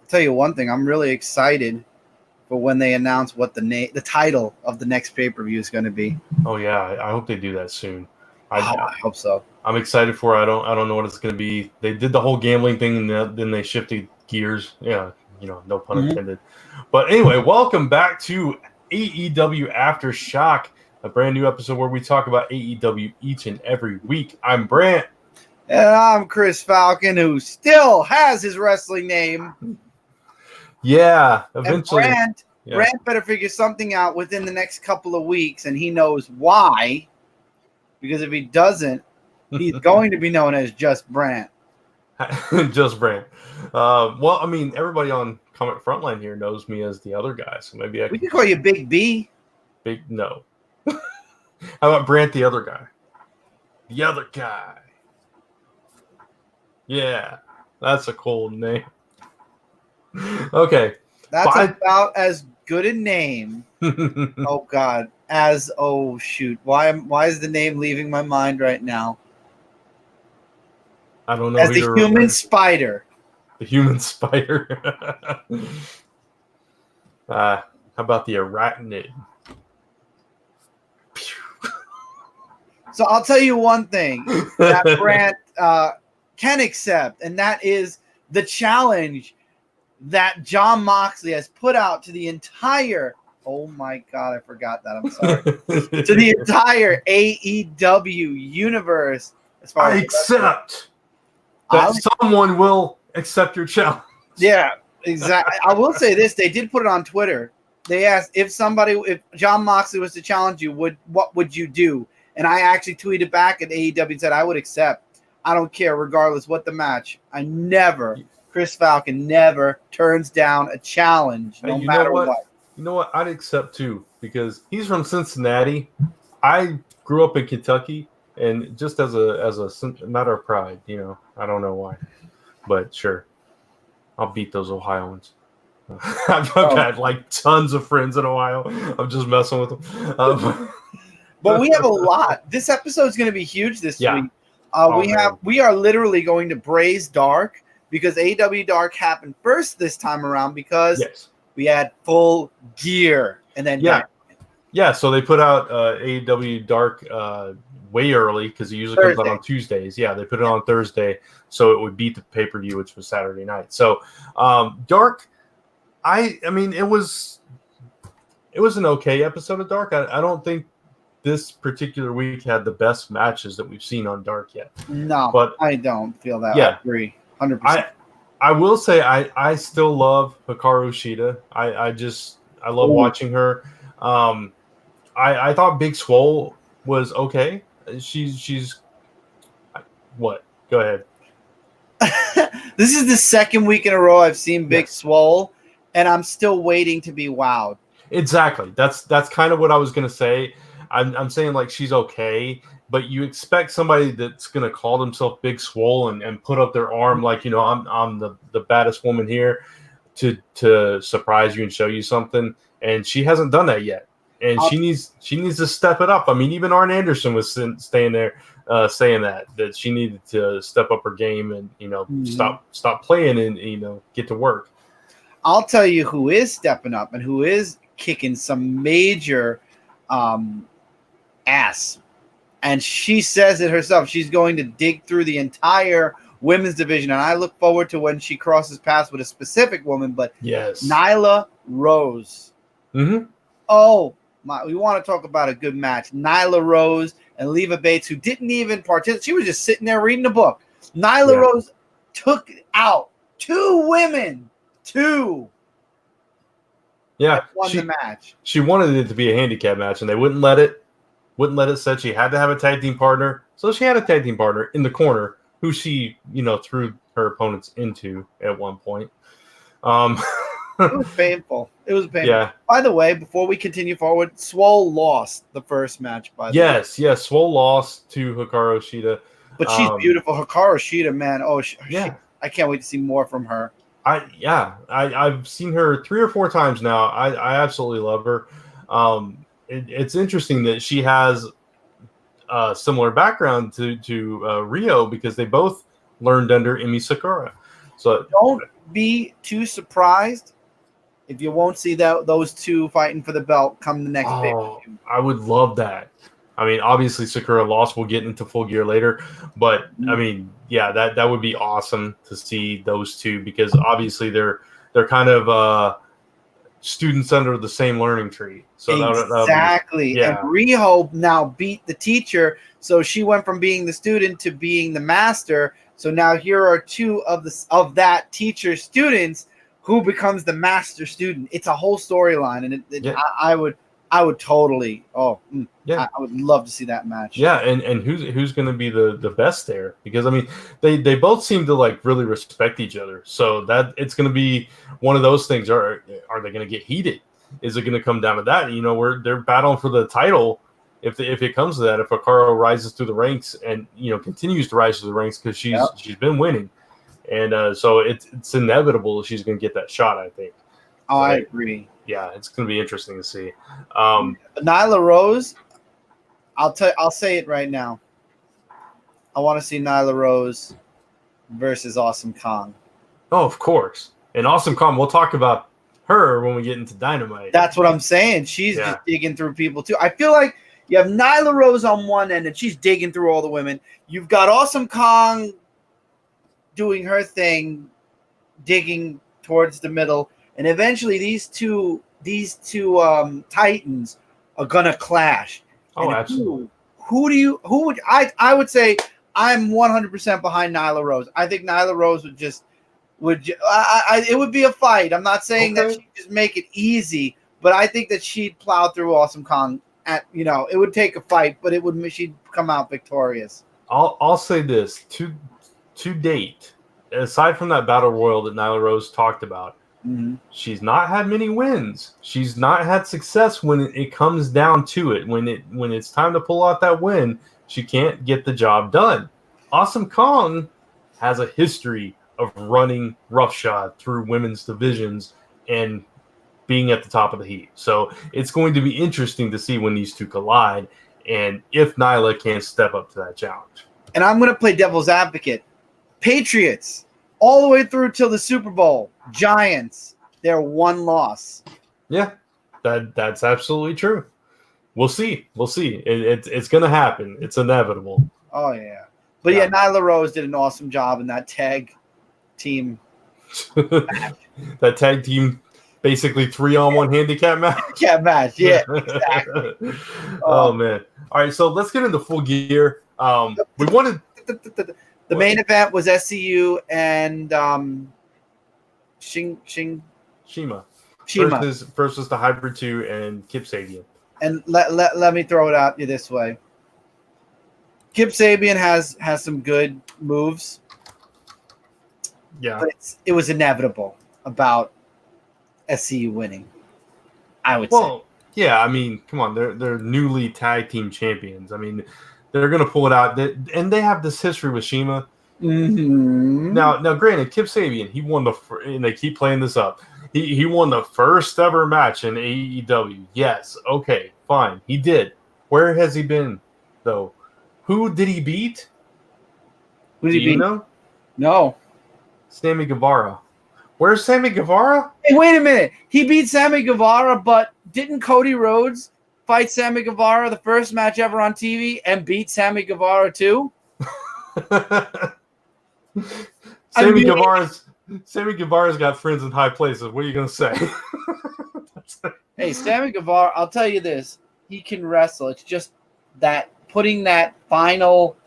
tell you one thing. I'm really excited for when they announce what the title of the next pay-per-view is going to be. Oh yeah, I hope they do that soon. I hope so. I'm excited for it. I don't know what it's going to be. They did the whole gambling thing, and then they shifted gears. Yeah, no pun intended. But anyway, welcome back to AEW Aftershock, a brand new episode where we talk about AEW each and every week. I'm Brant. And I'm Chris Falcon, who still has his wrestling name. Yeah, eventually. And Brant better figure something out within the next couple of weeks, and he knows why. Because if he doesn't, he's going to be known as Just Brant. Just Brant. Well, I mean, everybody on Comic Frontline here knows me as the other guy, so maybe we can call you Big B. No. How about Brant the other guy? The other guy. Yeah, that's a cool name. Okay. That's about as good a name. Oh God. Shoot. Why is the name leaving my mind right now? I don't know. As the human spider. The human spider. How about the arachnid? So I'll tell you one thing that Brant can accept, and that is the challenge that Jon Moxley has put out to the entire oh my God, I forgot that. I'm sorry. To the entire AEW universe. As far as I accept that someone will accept your challenge. Yeah, exactly. I will say this. They did put it on Twitter. They asked if Jon Moxley was to challenge you, what would you do? And I actually tweeted back at AEW and said, I would accept. I don't care, regardless what the match. Chris Falcon never turns down a challenge, no matter what. You know what? I'd accept too, because he's from Cincinnati. I grew up in Kentucky, and just as a matter of pride, I don't know why, but sure, I'll beat those Ohioans. I've had like tons of friends in Ohio. I'm just messing with them. But we have a lot. This episode is going to be huge this week. We are literally going to Braze Dark because AEW Dark happened first this time around because. Yes. We had Full Gear, and then so they put out AEW Dark way early because it usually comes out on Tuesdays. Yeah, they put it on Thursday, so it would beat the pay-per-view, which was Saturday night. So Dark, I mean, it was an okay episode of Dark. I don't think this particular week had the best matches that we've seen on Dark yet. No, but I don't feel that. Yeah, I agree, 100%. I will say I still love Hikaru Shida. I love watching her. I thought Big Swole was okay. She's what? Go ahead. This is the second week in a row I've seen Big Swole, and I'm still waiting to be wowed. Exactly. That's kind of what I was gonna say. I'm saying like she's okay. But you expect somebody that's going to call themselves Big Swole and put up their arm like, I'm the baddest woman here to surprise you and show you something. And she hasn't done that yet. And she needs to step it up. I mean, even Arn Anderson was staying there saying that she needed to step up her game and, stop playing and, get to work. I'll tell you who is stepping up and who is kicking some major ass. And she says it herself. She's going to dig through the entire women's division. And I look forward to when she crosses paths with a specific woman. But yes, Nyla Rose. Mm-hmm. Oh, my. We want to talk about a good match. Nyla Rose and Leva Bates, who didn't even participate. She was just sitting there reading a book. Nyla Rose took out two women. Yeah. Won the match. She wanted it to be a handicap match, and they wouldn't let it. Said she had to have a tag team partner. So she had a tag team partner in the corner who she, threw her opponents into at one point. It was painful. Yeah. By the way, before we continue forward, Swole lost the first match. Yes. Swole lost to Hikaru Shida. But she's beautiful. Hikaru Shida, man. Oh, I can't wait to see more from her. I've seen her 3 or 4 times now. I absolutely love her. It's interesting that she has a similar background to Rio because they both learned under Emi Sakura. So don't be too surprised if you won't see those two fighting for the belt come the next pay-per-view. I would love that. I mean, obviously Sakura lost. We'll get into Full Gear later, but I mean, yeah, that would be awesome to see those two, because obviously they're kind of students under the same learning tree. So exactly. Yeah. And Riho now beat the teacher, so she went from being the student to being the master. So now here are two of that teacher students who becomes the master student. It's a whole storyline, and I would totally. I would love to see that match. Yeah, and who's going to be the best there? Because I mean, they both seem to like really respect each other. So that it's going to be one of those things. Are they going to get heated? Is it going to come down to that? You know, they're battling for the title. If it comes to that, if Hikaru rises through the ranks and continues to rise through the ranks, because she's been winning, and so it's inevitable she's going to get that shot, I think. Oh, I agree. Yeah, it's going to be interesting to see. Nyla Rose, I'll say it right now. I want to see Nyla Rose versus Awesome Kong. Oh, of course. And Awesome Kong, we'll talk about her when we get into Dynamite. That's what I'm saying. She's just digging through people too. I feel like you have Nyla Rose on one end and she's digging through all the women. You've got Awesome Kong doing her thing, digging towards the middle, and eventually these two titans are gonna clash. Oh, absolutely. I would say I'm 100% behind Nyla Rose. I think Nyla Rose it would be a fight. I'm not saying that she'd just make it easy, but I think that she'd plow through Awesome Kong. It would take a fight, but she'd come out victorious. I'll say this to date, aside from that battle royal that Nyla Rose talked about, she's not had many wins. She's not had success when it comes down to it. When it's time to pull out that win, she can't get the job done. Awesome Kong has a history of running roughshod through women's divisions and being at the top of the heap. So it's going to be interesting to see when these two collide and if Nyla can step up to that challenge. And I'm going to play devil's advocate. Patriots, all the way through till the Super Bowl. Giants, they're one loss. Yeah, that's absolutely true. We'll see. It's going to happen. It's inevitable. Oh, yeah. But yeah, Nyla Rose did an awesome job in that tag team match. That tag team, basically 3-on-1 handicap match. Yeah, match. Yeah, exactly. Oh man! All right, so let's get into Full Gear. We wanted the main event was SCU and Shima versus the Hybrid 2 and Kip Sabian. And let me throw it out you this way. Kip Sabian has some good moves. Yeah, but it was inevitable about SCU winning. I would say. Yeah, I mean, come on, they're newly tag team champions. I mean, they're gonna pull it out, and they have this history with Shima. Mm-hmm. Now, granted, Kip Sabian, he won and they keep playing this up. He won the first ever match in AEW. Yes, okay, fine, he did. Where has he been, though? Who did he beat? Who did he beat? You know? No. Sammy Guevara. Where's Sammy Guevara? Hey, wait a minute. He beat Sammy Guevara, but didn't Cody Rhodes fight Sammy Guevara the first match ever on TV and beat Sammy Guevara too? Sammy Guevara's got friends in high places. What are you gonna say? Hey, Sammy Guevara, I'll tell you this. He can wrestle. It's just that putting that final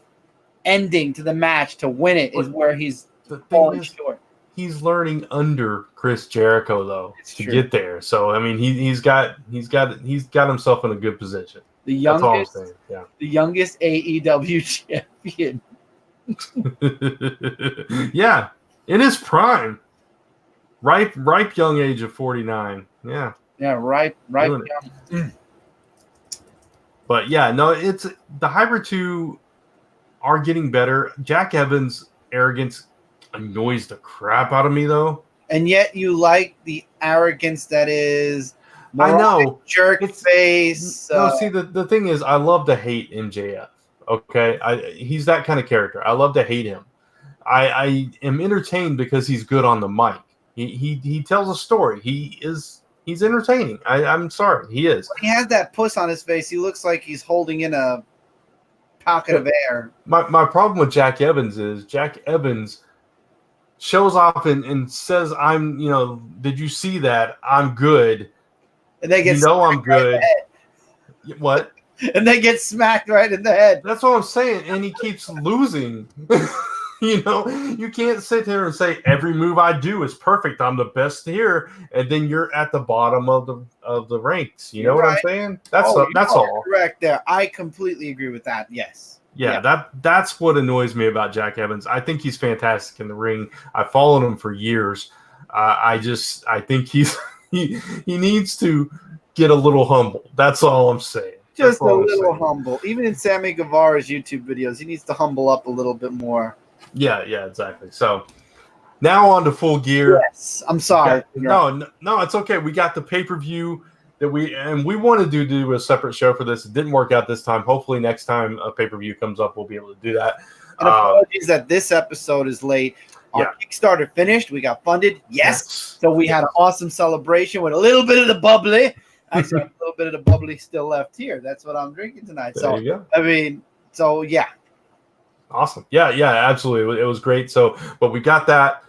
ending to the match to win it is where he's falling short. He's learning under Chris Jericho though to get there. So I mean, he's got himself in a good position. The youngest AEW champion. Yeah, in his prime, ripe young age of 49. Yeah, ripe young. But yeah, no, it's the Hybrid 2 are getting better. Jack Evans' arrogance annoys the crap out of me, though. And yet you like the arrogance that is. I know. Jerk face. No, see, the thing is, I love to hate MJF. Okay, he's that kind of character. I love to hate him. I am entertained because he's good on the mic. He tells a story. He's entertaining. I'm sorry, he is. When he has that puss on his face, he looks like he's holding in a pocket of air. My problem with Jack Evans is Jack Evans shows off and says, I'm, did you see that? I'm good. And they get I'm good. Right, what? And they get smacked right in the head. That's what I'm saying. And he keeps losing. You can't sit here and say every move I do is perfect. I'm the best here, and then you're at the bottom of the ranks. You know what I'm saying? That's all. Correct there. I completely agree with that. Yes. Yeah, that's what annoys me about Jack Evans. I think he's fantastic in the ring. I followed him for years. I think he needs to get a little humble. That's all I'm saying. Just a little humble. Even in Sammy Guevara's YouTube videos, he needs to humble up a little bit more. Yeah, exactly. So now on to Full Gear. Yes, I'm sorry. No, it's okay. We got the pay-per-view that we wanted to do a separate show for this. It didn't work out this time. Hopefully next time a pay-per-view comes up, we'll be able to do that. And apologies that this episode is late. Our Kickstarter finished. We got funded. Yes. So we had an awesome celebration with a little bit of the bubbly. Actually, a little bit of the bubbly still left here. That's what I'm drinking tonight. There you go. I mean, yeah. Awesome. Yeah, absolutely. It was great. So, but we got that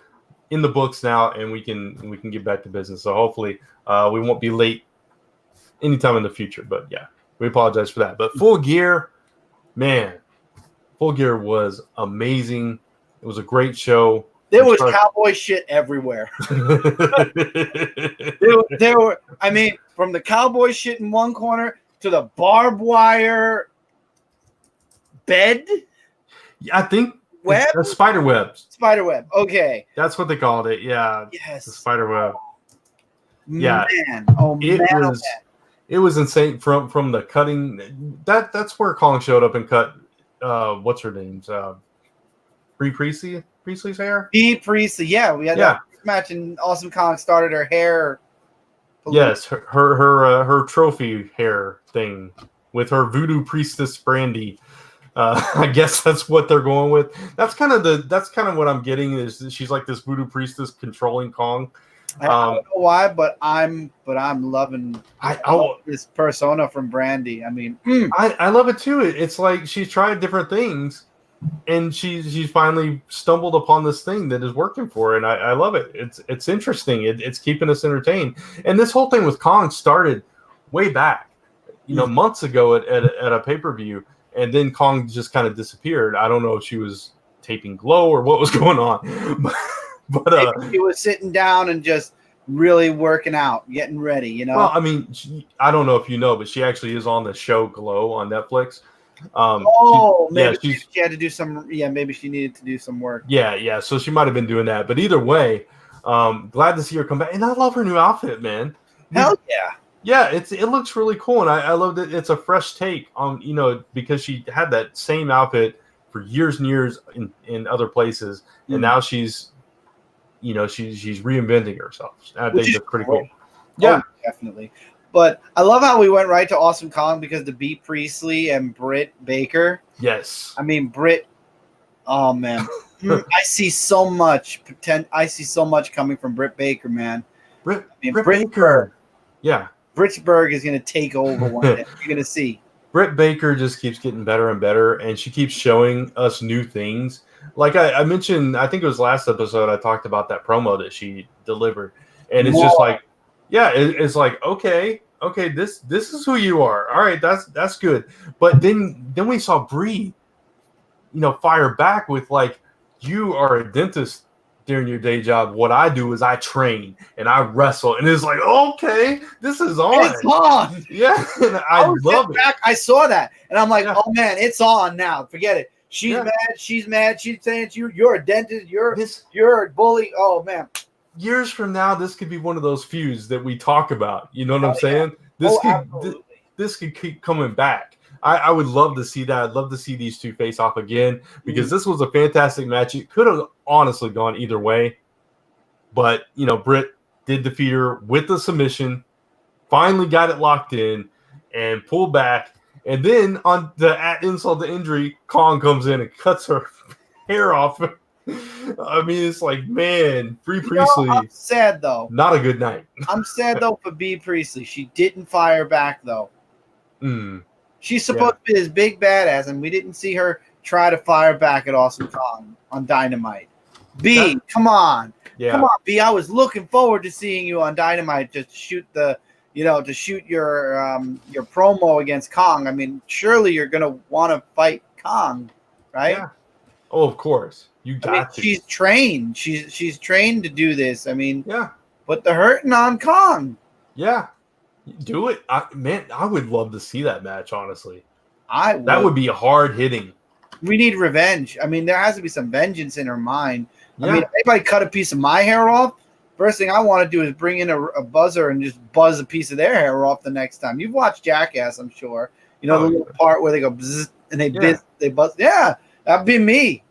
in the books now, and we can get back to business. So hopefully we won't be late anytime in the future. But yeah, we apologize for that. But Full Gear, man, Full Gear was amazing. It was a great show. There was cowboy shit everywhere. there were, I mean, from the cowboy shit in one corner to the barbed wire bed. I think web? Spider webs. Spider web. Okay. That's what they called it. Yeah. Yes. The spider web. Yeah. Man. It was insane from the cutting. That's where Kong showed up and cut what's her name's Priestley's hair. Bea Priestley. Yeah, we had that match and Awesome Kong started her hair. Yes, her trophy hair thing with her voodoo priestess Brandy. I guess that's what they're going with. That's kind of what I'm getting is she's like this voodoo priestess controlling Kong. I don't know why, but I'm loving this persona from Brandy. I mean, I love it too. It's like she's tried different things, and she's finally stumbled upon this thing that is working for her, and I love it. It's interesting. It's keeping us entertained. And this whole thing with Kong started way back, months ago at a pay-per-view. And then Kong just kind of disappeared. I don't know if she was taping Glow or what was going on, but she was sitting down and just really working out, getting ready. Well, I mean, I don't know if you know, but she actually is on the show Glow on Netflix. Maybe she had to do some. Yeah, maybe she needed to do some work. Yeah. So she might have been doing that. But either way, glad to see her come back. And I love her new outfit, man. Hell yeah. Yeah, it looks really cool, and I love that it's a fresh take on, because she had that same outfit for years and years in other places, and now she's reinventing herself. I think that's pretty cool. Yeah, definitely. But I love how we went right to Awesome Kong because the Bea Priestley and Britt Baker. Yes, I mean Britt. Oh man, I see so much potential. I see so much coming from Britt Baker, man. Britt Baker. Yeah. Brittsburg is going to take over one day. You're going to see. Britt Baker just keeps getting better and better, and she keeps showing us new things. Like I mentioned, I think it was last episode, I talked about that promo that she delivered. And it's just like, it's like, okay, this is who you are. All right, that's good. But then we saw Brie, fire back with like, you are a dentist during your day job. What I do is I train and I wrestle, and it's like, okay, this is on. It's on. Yeah, and I love it. I saw that, and I'm like, oh man, it's on now. Forget it. She's mad. She's mad. She's saying you're a dentist. You're a bully. Oh man. Years from now, this could be one of those feuds that we talk about. You know what I'm saying? This could keep coming back. I would love to see that. I'd love to see these two face off again because this was a fantastic match. It could have honestly gone either way. But, Britt did defeat her with the submission, finally got it locked in, and pulled back. And then on the insult to injury, Kong comes in and cuts her hair off I mean, it's like, man, Bree You know, Priestley, I'm sad though. not a good night. I'm sad though for Bea Priestley. She didn't fire back though. Mm, She's supposed to be this big badass, and we didn't see her try to fire back at Awesome Kong on Dynamite. B, come on. yeah. Come on, B. I was looking forward to seeing you on Dynamite just to shoot your promo against Kong. I mean, surely you're gonna want to fight Kong, right? Yeah. Oh, of course. You got to. She's trained. She's trained to do this. I mean, Yeah. put the hurting on Kong. Yeah. Do it. I would love to see that match, honestly. That would be hard hitting. We need revenge. I mean, there has to be some vengeance in her mind. Yeah. I mean, if anybody cut a piece of my hair off, first thing I want to do is bring in a buzzer and just buzz a piece of their hair off the next time. You've watched Jackass, I'm sure. You know, the little part where they go bzzz and they buzz. Yeah, that'd be me.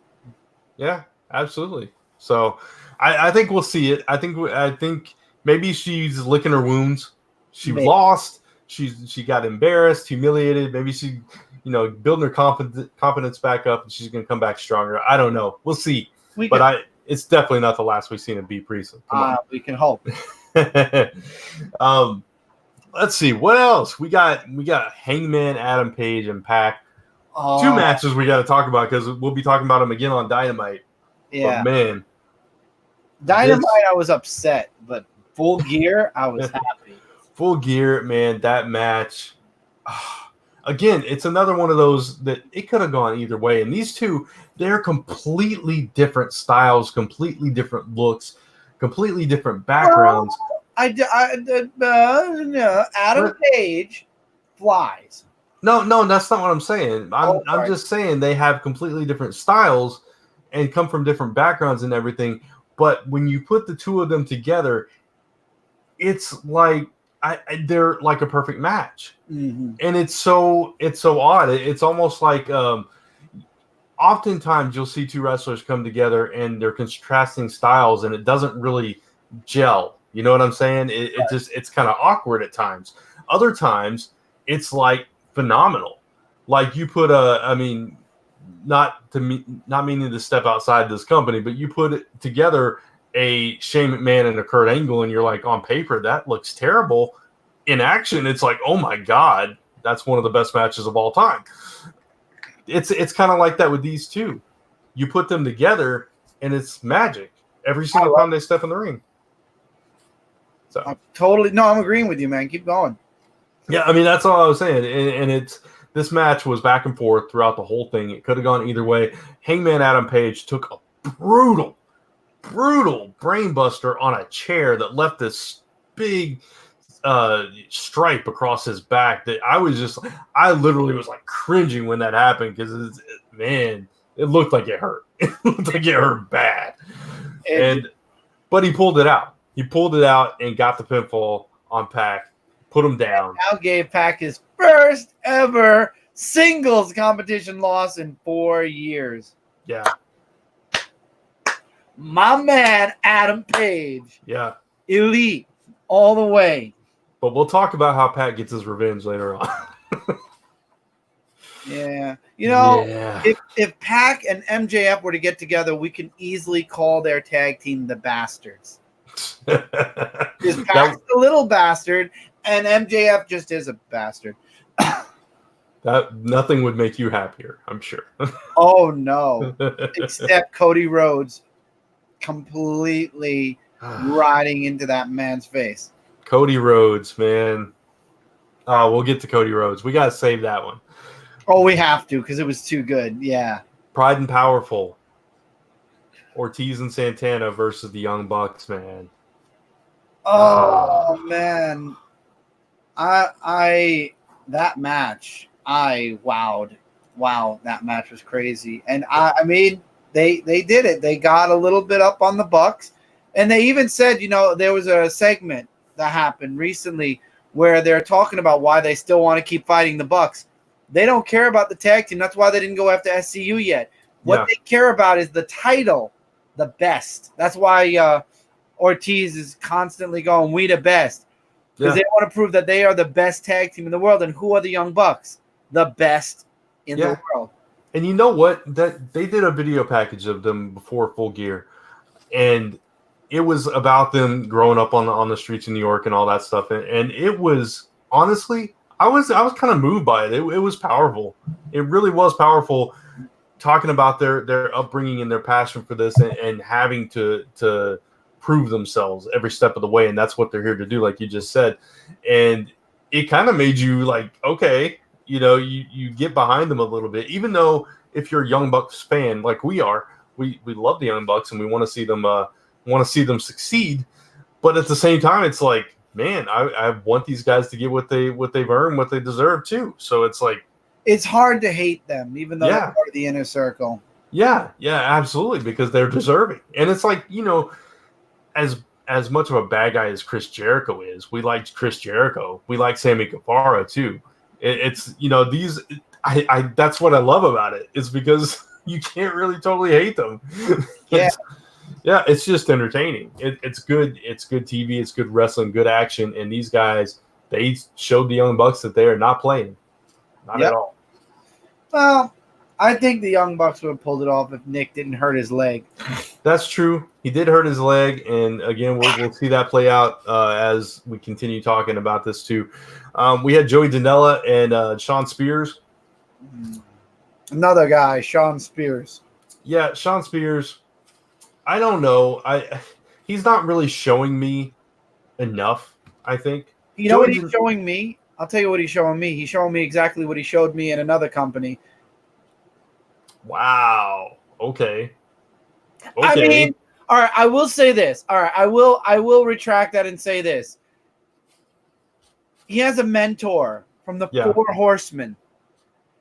Yeah, absolutely. So I think we'll see it. I think maybe she's licking her wounds. She lost. She got embarrassed, humiliated. Maybe she, building her confidence back up, and she's going to come back stronger. I don't know. We'll see. It's definitely not the last we've seen of Bea Priestley. We can hope. Let's see what else we got. We got Hangman Adam Page and Pac. Two matches we got to talk about because we'll be talking about them again on Dynamite. Yeah, but man, Dynamite, I was upset, but Full Gear, I was happy. Full Gear, man, that match. Again, it's another one of those that it could have gone either way. And these two, they're completely different styles, completely different looks, completely different backgrounds. Adam Page flies. No, that's not what I'm saying. I'm just saying they have completely different styles and come from different backgrounds and everything. But when you put the two of them together, it's like they're like a perfect match. Mm-hmm. And it's so odd. It's almost like oftentimes you'll see two wrestlers come together and they're contrasting styles and it doesn't really gel. You know what I'm saying? It's kind of awkward at times. Other times it's like phenomenal. Like you put not meaning to step outside this company, but you put it together a Shane McMahon and a Kurt Angle, and you're like, on paper, that looks terrible. In action, it's like, oh my God, that's one of the best matches of all time. It's kind of like that with these two. You put them together, and it's magic every single time they step in the ring. So I'm agreeing with you, man. Keep going. Yeah, I mean, that's all I was saying. And this match was back and forth throughout the whole thing. It could have gone either way. Hangman Adam Page took a brutal brainbuster on a chair that left this big stripe across his back that I literally was like cringing when that happened because it looked like it hurt. It looked like it hurt bad. But he pulled it out. He pulled it out and got the pinfall on Pac, put him down. Now gave Pac his first ever singles competition loss in 4 years. Yeah. My man, Adam Page. Yeah. Elite all the way. But we'll talk about how Pac gets his revenge later on. Yeah. If Pac and MJF were to get together, we can easily call their tag team the Bastards. Because Pac's a little bastard, and MJF just is a bastard. That nothing would make you happier, I'm sure. Oh, no. Except Cody Rhodes completely riding into that man's face. Cody Rhodes, man. We'll get to Cody Rhodes. We got to save that one. Oh, we have to because it was too good. Yeah. Pride and Powerful. Ortiz and Santana versus the Young Bucks, man. Oh, man. That match, I wowed. Wow, that match was crazy. And I mean, they did it. They got a little bit up on the Bucks. And they even said, there was a segment that happened recently where they're talking about why they still want to keep fighting the Bucks. They don't care about the tag team. That's why they didn't go after SCU yet. What they care about is the title, the best. That's why Ortiz is constantly going, we the best. Because they want to prove that they are the best tag team in the world. And who are the Young Bucks? The best in the world. And you know what? That they did a video package of them before Full Gear, and it was about them growing up on the streets of New York and all that stuff. And it was honestly, I was kind of moved by it. It was powerful. It really was powerful, talking about their upbringing and their passion for this, and having to prove themselves every step of the way. And that's what they're here to do, like you just said. And it kind of made you like, okay, you get behind them a little bit, even though if you're a Young Bucks fan like we are, we love the Young Bucks and we want to see them succeed. But at the same time, it's like, man, I want these guys to get what they've earned, what they deserve too. So it's like, it's hard to hate them, even though they're part of the inner circle. Yeah, absolutely, because they're deserving. And it's like, as much of a bad guy as Chris Jericho is, we liked Chris Jericho. We like Sammy Guevara too. It's these. That's what I love about it. Is because you can't really totally hate them. Yeah, it's just entertaining. It's good. It's good TV. It's good wrestling. Good action. And these guys, they showed the Young Bucks that they are not playing, not at all. Well, I think the Young Bucks would have pulled it off if Nick didn't hurt his leg. That's true. He did hurt his leg, and again, we'll see that play out as we continue talking about this too. We had Joey Janela and Sean Spears. Another guy, Sean Spears. Yeah, Sean Spears. I don't know. He's not really showing me enough, I think. You know what he's showing me? I'll tell you what he's showing me. He's showing me exactly what he showed me in another company. Wow. Okay. I mean, all right, I will say this. All right, I will retract that and say this. He has a mentor from the Four Horsemen.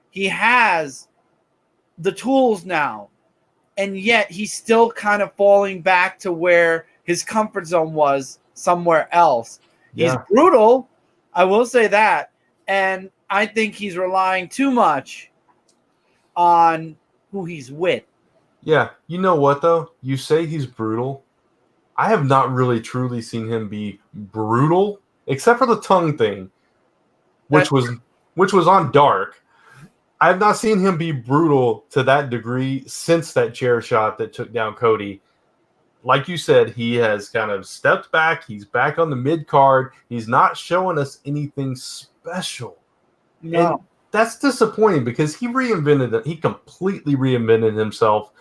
He has the tools now, and yet he's still kind of falling back to where his comfort zone was somewhere else. Yeah. He's brutal, I will say that, and I think he's relying too much on who he's with. Yeah, you know what though? You say he's brutal. I have not really truly seen him be brutal, except for the tongue thing, which was on Dark. I have not seen him be brutal to that degree since that chair shot that took down Cody. Like you said, he has kind of stepped back. He's back on the mid card. He's not showing us anything special. No. And that's disappointing because he completely reinvented himself.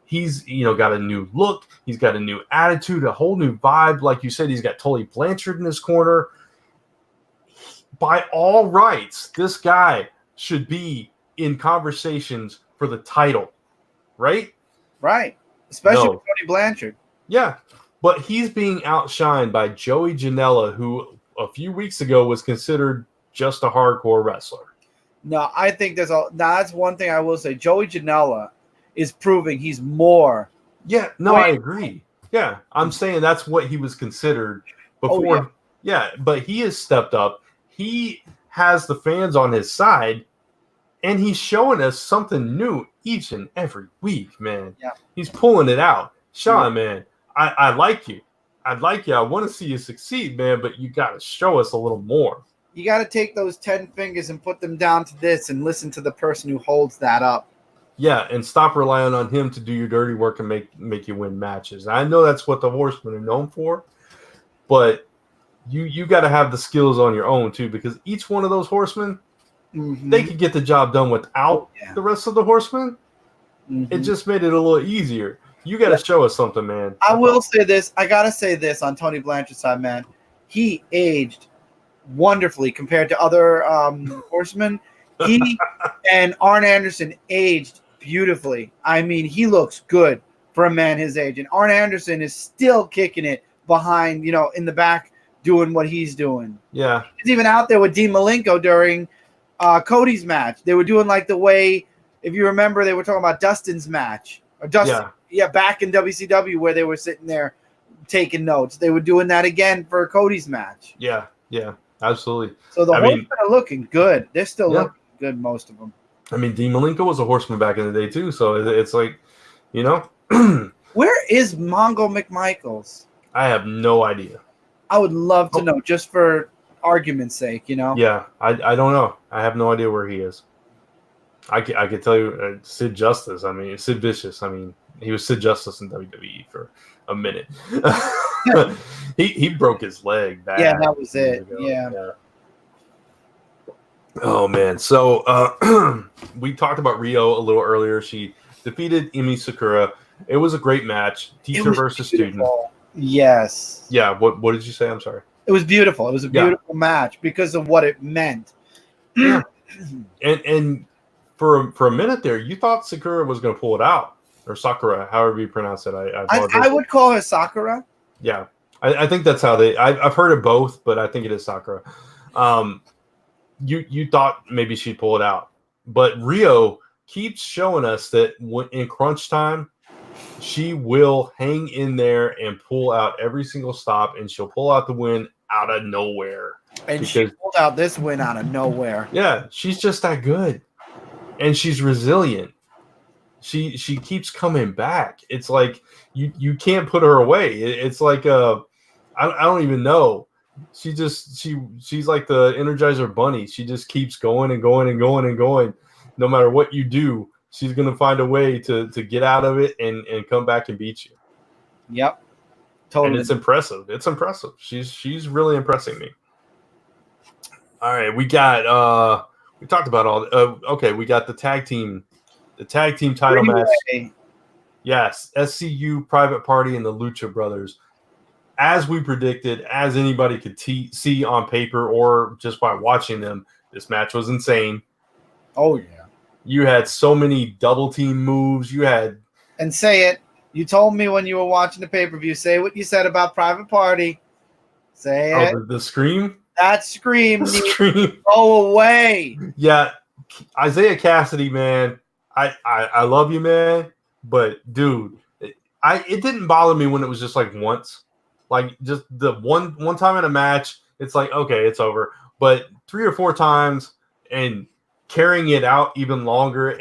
He's got a new look. He's got a new attitude, a whole new vibe. Like you said, he's got Tully Blanchard in his corner. By all rights, this guy should be in conversations for the title, right? Right. Especially with Tony Blanchard. Yeah. But he's being outshined by Joey Janela, who a few weeks ago was considered just a hardcore wrestler. No, I think that's one thing I will say. Joey Janela is proving he's more. Yeah, no, I agree. Yeah, I'm saying that's what he was considered before. Oh, yeah, but he has stepped up. He has the fans on his side, and he's showing us something new each and every week, man. Yeah. He's pulling it out. Sean, man, I like you. I like you. I want to see you succeed, man, but you got to show us a little more. You got to take those 10 fingers and put them down to this and listen to the person who holds that up. Yeah, and stop relying on him to do your dirty work and make you win matches. I know that's what the Horsemen are known for, but you got to have the skills on your own too, because each one of those Horsemen, they could get the job done without the rest of the Horsemen. It just made it a little easier. You got to show us something, man. I will say this. I got to say this on Tony Blanchard's side, man. He aged wonderfully compared to other Horsemen. He and Arn Anderson aged beautifully. I mean, he looks good for a man his age. And Arn Anderson is still kicking it behind, in the back doing what he's doing. Yeah. He's even out there with Dean Malenko during Cody's match. They were doing like the way, if you remember, they were talking about Dustin's match. Or Dustin, back in WCW where they were sitting there taking notes. They were doing that again for Cody's match. Yeah, absolutely. So the Horsemen are looking good. They're still looking good, most of them. I mean, Dean Malenko was a Horseman back in the day too, so it's like, Where is Mongo McMichaels? I have no idea. I would love to know, just for argument's sake, Yeah, I don't know. I have no idea where he is. I can tell you, Sid Justice. I mean, Sid Vicious. I mean, he was Sid Justice in WWE for a minute. he broke his leg bad. Yeah, that was it. Yeah. Oh man. So we talked about Rio a little earlier. She defeated Emi Sakura. It was a great match. Teacher versus student. Yes. Yeah. What did you say? I'm sorry. It was beautiful. It was a beautiful match because of what it meant. Yeah. And for a minute there, you thought Sakura was going to pull it out, or Sakura, however you pronounce it. I would call her Sakura. Yeah, I think that's how I've heard of both, but I think it is Sakura. You thought maybe she'd pull it out, but Rio keeps showing us that in crunch time, she will hang in there and pull out every single stop, and she'll pull out the win out of nowhere. And she pulled out this win out of nowhere. Yeah, she's just that good. And she's resilient. She keeps coming back. It's like you can't put her away. It's like I don't even know. She's like the Energizer Bunny. She just keeps going and going and going and going. No matter what you do, she's gonna find a way to get out of it and come back and beat you. Yep. Totally. And it's impressive. It's impressive. She's really impressing me. All right, we got we talked about all. Okay, we got the tag team title match. Yes, SCU, Private Party, and the Lucha Brothers. As we predicted, as anybody could see on paper or just by watching them, this match was insane. Oh yeah, you had so many double team moves. You had say it. You told me when you were watching the pay-per-view. Say what you said about Private Party. Say it. The scream. That scream needs to go away. Yeah, Isaiah Cassidy, man. I love you, man. But dude, it didn't bother me when it was just like once, like just the one time in a match. It's like okay, it's over. But 3 or 4 times and carrying it out even longer,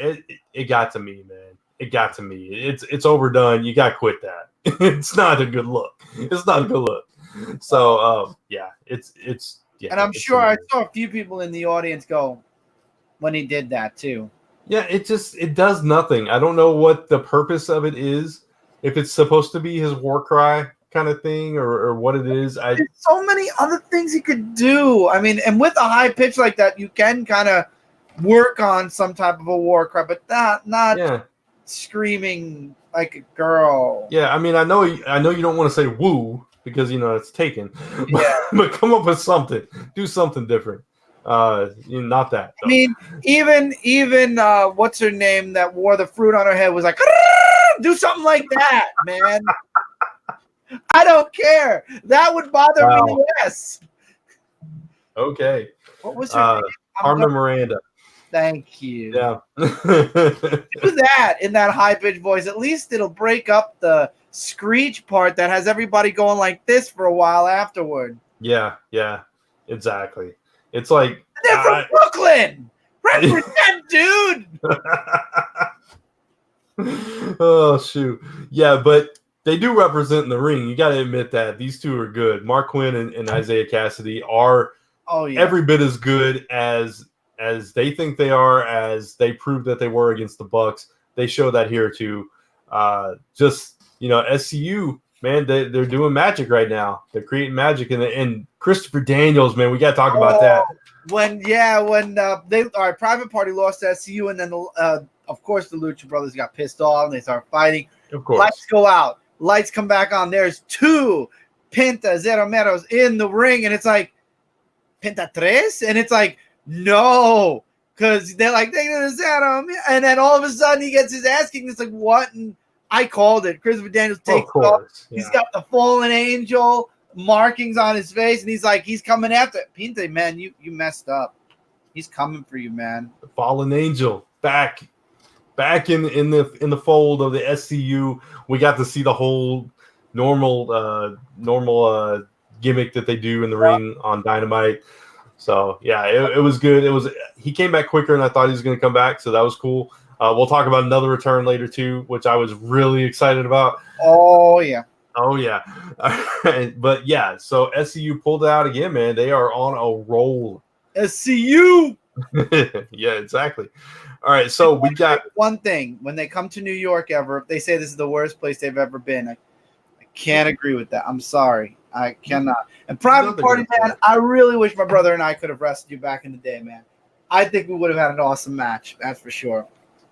it got to me, man. It got to me. It's overdone. You got to quit that. It's not a good look. It's not a good look. So yeah, it's. Yeah, and I'm sure I saw a few people in the audience go when he did that too. Yeah, it does nothing. I don't know what the purpose of it is. If it's supposed to be his war cry kind of thing or what it is. There's so many other things he could do. I mean, and with a high pitch like that, you can kind of work on some type of a war cry, but not screaming like a girl. Yeah, I mean, I know you don't want to say woo. Because it's taken, yeah. But come up with something, do something different. Not that. I mean, even what's her name that wore the fruit on her head was like, do something like that, man. I don't care. That would bother me less. Okay. What was her name? Carmen Miranda. Thank you. Yeah. Do that in that high pitched voice. At least it'll break up the screech part that has everybody going like this for a while afterward. Yeah, exactly. It's like they're from Brooklyn. Represent, dude. Oh shoot. Yeah, but they do represent in the ring. You got to admit that these two are good. Mark Quinn and Isaiah Cassidy are every bit as good as they think they are, as they proved that they were against the Bucks. They show that here too. SCU, man, they're doing magic right now. They're creating magic, and Christopher Daniels, man, we got to talk about that. When Private Party lost to SCU, and then of course the Lucha Brothers got pissed off and they start fighting. Of course, lights go out, lights come back on. There's 2 Penta Zeromeros in the ring, and it's like Penta Tres, and it's like no, because they're like Zero, and then all of a sudden he gets his ass kicked. It's like what? And I called it. Christopher Daniels takes off. Yeah. He's got the fallen angel markings on his face, and he's coming after it. Pinte, man, you messed up. He's coming for you, man. The fallen angel back in the fold of the SCU. We got to see the whole normal gimmick that they do in the ring on Dynamite. So yeah, it was good. He came back quicker than I thought he was going to come back, so that was cool. We'll talk about another return later too, which I was really excited about. Oh yeah. But yeah, so SCU pulled it out again, man. They are on a roll. SCU. Yeah, exactly. All right, so we got one thing. When they come to New York ever, if they say this is the worst place they've ever been, I can't agree with that. I'm sorry. I cannot. And Private Party, man, I really wish my brother and I could have wrestled you back in the day, man. I think we would have had an awesome match. That's for sure.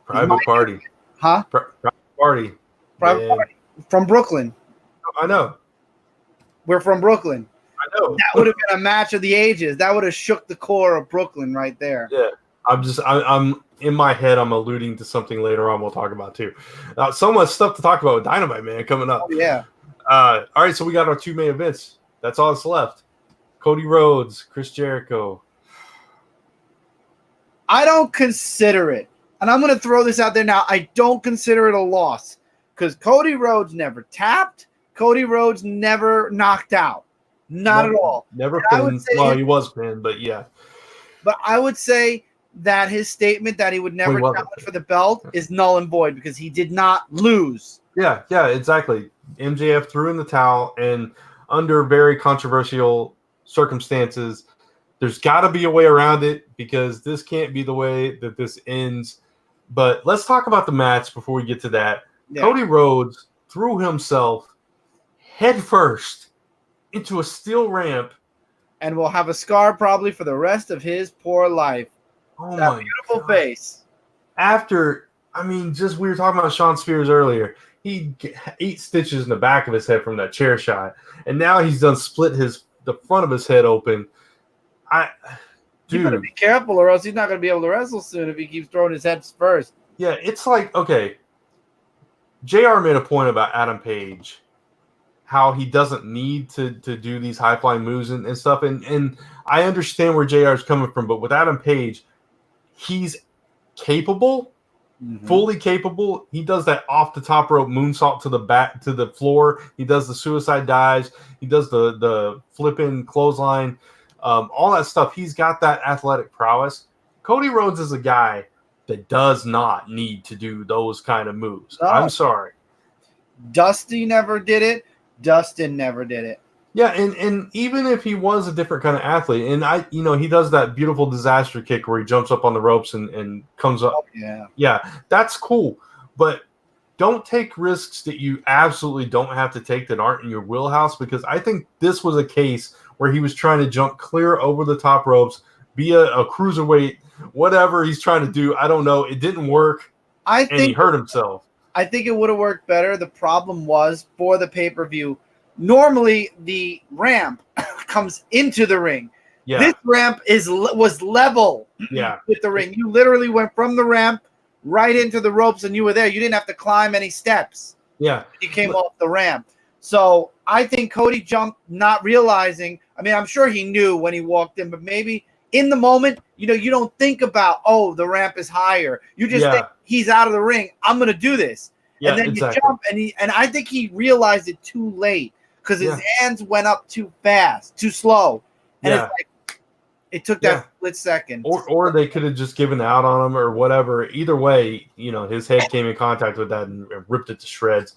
Private Party. Huh? Private Party. Private Party. From Brooklyn. I know. We're from Brooklyn. I know. That would have been a match of the ages. That would have shook the core of Brooklyn right there. Yeah. I'm in my head, I'm alluding to something later on we'll talk about too. So much stuff to talk about with Dynamite, man, coming up. Oh, yeah. All right, so we got our 2 main events. That's all that's left. Cody Rhodes, Chris Jericho. I don't consider it, and I'm going to throw this out there now, I don't consider it a loss because Cody Rhodes never tapped. Cody Rhodes never knocked out. Not at all. Never pinned. Well, he was pinned, but yeah. But I would say that his statement that he would never challenge for the belt is null and void because he did not lose. Yeah, exactly. MJF threw in the towel, and under very controversial circumstances, there's got to be a way around it because this can't be the way that this ends. But let's talk about the match before we get to that. Yeah. Cody Rhodes threw himself headfirst into a steel ramp. And will have a scar probably for the rest of his poor life. Oh, that my beautiful God. face. After, just we were talking about Sean Spears earlier. He 8 stitches in the back of his head from that chair shot. And now he's done split the front of his head open. You gotta be careful or else he's not going to be able to wrestle soon if he keeps throwing his head first. Yeah, it's like, okay, JR made a point about Adam Page, how he doesn't need to do these high-flying moves and stuff. And I understand where JR is coming from, but with Adam Page, he's capable, fully capable. He does that off-the-top rope moonsault to the floor. He does the suicide dives. He does the flipping clothesline. All that stuff. He's got that athletic prowess. Cody Rhodes is a guy that does not need to do those kind of moves. No. I'm sorry. Dusty never did it. Dustin never did it. Yeah, and even if he was a different kind of athlete, and he does that beautiful disaster kick where he jumps up on the ropes and comes up. Oh, yeah, that's cool. But don't take risks that you absolutely don't have to take that aren't in your wheelhouse, because I think this was a case where he was trying to jump clear over the top ropes, be a cruiserweight, whatever he's trying to do. I don't know. It didn't work, and he hurt himself. I think it would have worked better. The problem was for the pay-per-view, normally the ramp comes into the ring. Yeah. This ramp was level with the ring. You literally went from the ramp right into the ropes and you were there. You didn't have to climb any steps. Yeah. You came off the ramp. So I think Cody jumped not realizing. I'm sure he knew when he walked in, but maybe in the moment, you don't think about, the ramp is higher. You just think he's out of the ring. I'm going to do this. Yeah, and then exactly. you jump, and I think he realized it too late because his hands went up too fast, too slow. And it's like, it took that split second. Or they could have just given out on him or whatever. Either way, his head came in contact with that and ripped it to shreds.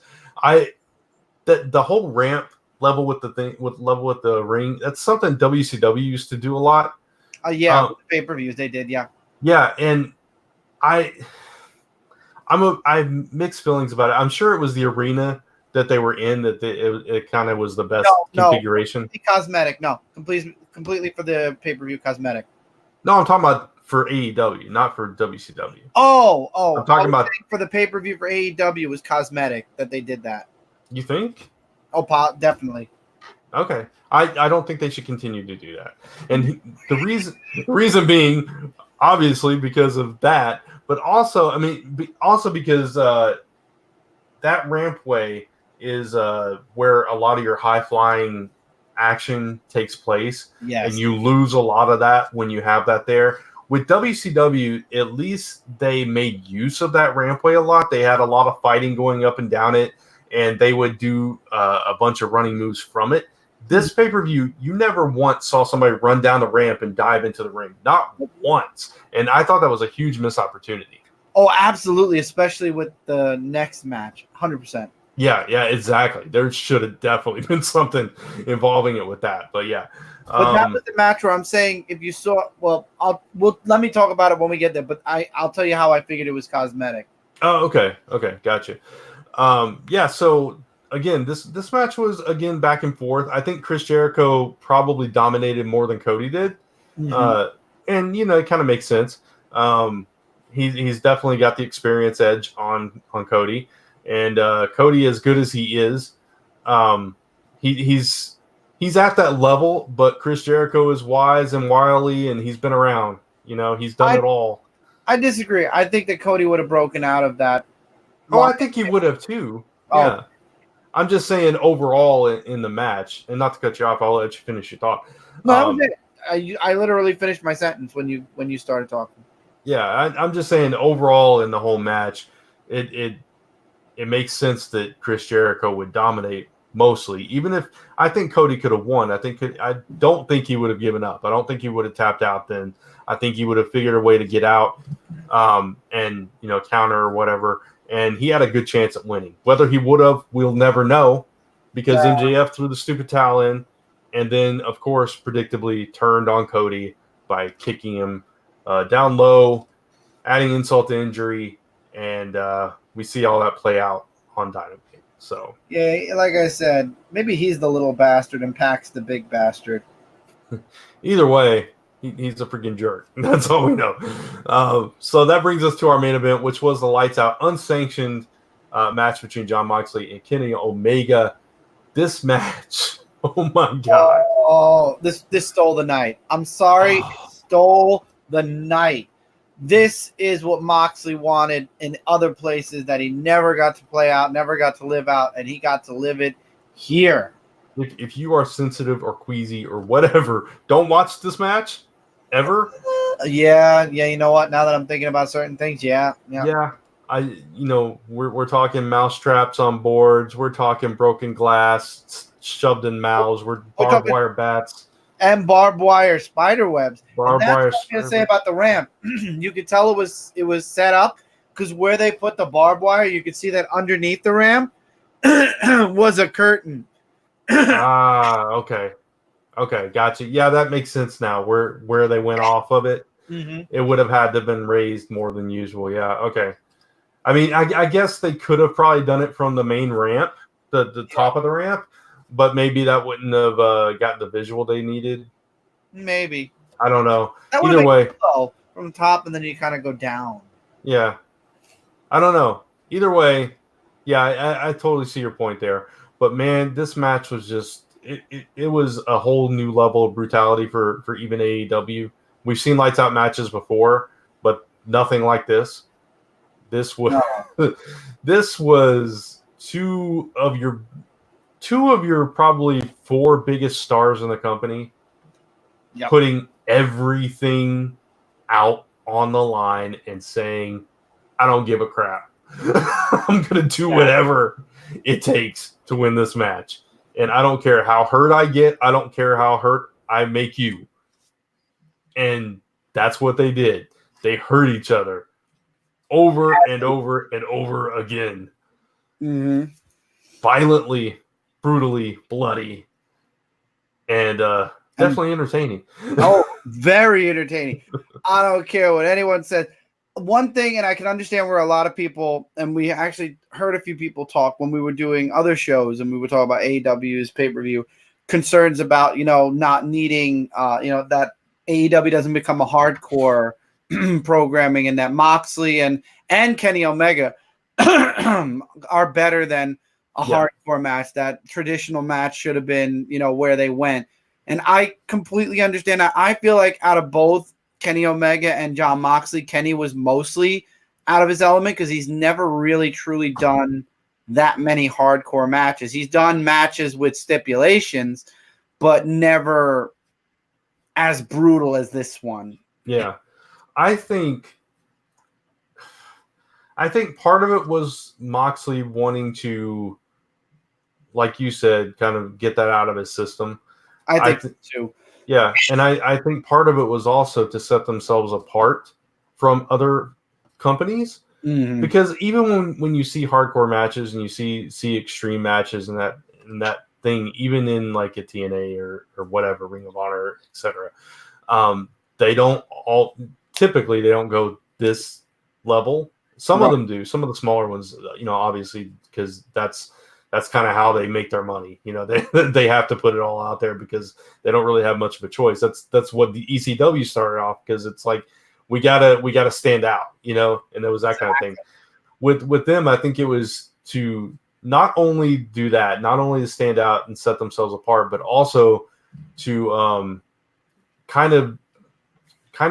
The whole ramp level with the ring, that's something WCW used to do a lot. With the pay-per-views they did, yeah. Yeah, and I have mixed feelings about it. I'm sure it was the arena that they were in that it kind of was the best configuration. No, cosmetic. No, completely for the pay-per-view cosmetic. No, I'm talking about for AEW, not for WCW. I'm talking about for the pay-per-view for AEW was cosmetic that they did that. You think? Oh, definitely. Okay. I don't think they should continue to do that. And the reason being, obviously, because of that, but also, because that rampway is where a lot of your high-flying action takes place. Yes. And you lose a lot of that when you have that there. With WCW, at least they made use of that rampway a lot. They had a lot of fighting going up and down it, and they would do a bunch of running moves from it. This pay-per-view, you never once saw somebody run down the ramp and dive into the ring. Not once. And I thought that was a huge missed opportunity. Oh, absolutely, especially with the next match. 100%. Yeah, exactly. There should have definitely been something involving it with that. But yeah. But that was the match where I'm saying if you saw, let me talk about it when we get there. But I'll tell you how I figured it was cosmetic. Oh, okay, gotcha. Yeah. So again, this match was again back and forth. I think Chris Jericho probably dominated more than Cody did, and it kind of makes sense. He's definitely got the experience edge on Cody, and Cody, as good as he is, he's at that level. But Chris Jericho is wise and wily, and he's been around. He's done it all. I disagree. I think that Cody would have broken out of that. Oh, I think he would have too. Yeah. I'm just saying overall in the match, and not to cut you off, I'll let you finish your thought. No, that was it. I literally finished my sentence when you started talking. Yeah, I'm just saying overall in the whole match, it makes sense that Chris Jericho would dominate mostly. Even if I think Cody could have won, I don't think he would have given up. I don't think he would have tapped out then. I think he would have figured a way to get out and counter or whatever. And he had a good chance at winning. Whether he would have, we'll never know, because MJF threw the stupid towel in, and then, of course, predictably turned on Cody by kicking him down low, adding insult to injury, and we see all that play out on Dynamite. So yeah, like I said, maybe he's the little bastard and Pac's the big bastard. Either way, he's a freaking jerk. That's all we know. So that brings us to our main event, which was the lights out, unsanctioned match between Jon Moxley and Kenny Omega. This match, oh my god! Oh, this stole the night. I'm sorry, it stole the night. This is what Moxley wanted in other places that he never got to play out, never got to live out, and he got to live it here. If you are sensitive or queasy or whatever, don't watch this match ever. Yeah. You know what? Now that I'm thinking about certain things, yeah. We're talking mouse traps on boards. We're talking broken glass shoved in mouths. We're barbed wire bats and barbed wire spider webs. Barbed wire. What I was gonna say about the ramp. You could tell it was set up because where they put the barbed wire, you could see that underneath the ramp was a curtain. Okay, gotcha. Yeah, that makes sense now. Where they went off of it, it would have had to have been raised more than usual. Yeah, okay. I mean, I guess they could have probably done it from the main ramp, the top of the ramp, but maybe that wouldn't have gotten the visual they needed. Maybe. I don't know. Either way, from the top and then you kind of go down. Yeah, I don't know. Either way, yeah, I totally see your point there. But man, this match was just it was a whole new level of brutality for even AEW. We've seen lights out matches before, but nothing like this. This was this was two of your probably four biggest stars in the company putting everything out on the line and saying, I don't give a crap. I'm gonna do whatever it takes to win this match. And I don't care how hurt I get. I don't care how hurt I make you. And that's what they did. They hurt each other over and over and over again. Violently, brutally, bloody, and definitely entertaining. Oh, very entertaining. I don't care what anyone says. One thing, and I can understand where a lot of people, and we actually heard a few people talk when we were doing other shows, and we were talking about AEW's pay-per-view, concerns about, not needing, that AEW doesn't become a hardcore programming, and that Moxley and Kenny Omega are better than a hardcore match. That traditional match should have been, where they went. And I completely understand that. I feel like out of both Kenny Omega and Jon Moxley, Kenny was mostly out of his element because he's never really truly done that many hardcore matches. He's done matches with stipulations, but never as brutal as this one. Yeah. I think part of it was Moxley wanting to, like you said, kind of get that out of his system. I think so too. Yeah, and I think part of it was also to set themselves apart from other companies. Mhm. Because even when you see hardcore matches and you see extreme matches and that thing, even in like a TNA or whatever, Ring of Honor, etc., they don't typically go this level. Some of them do. Some of the smaller ones, obviously, because that's kind of how they make their money. They have to put it all out there because they don't really have much of a choice. That's what the ECW started off, because it's like we gotta stand out, and it was that kind of thing. With them, I think it was to not only do that, not only to stand out and set themselves apart, but also to kind of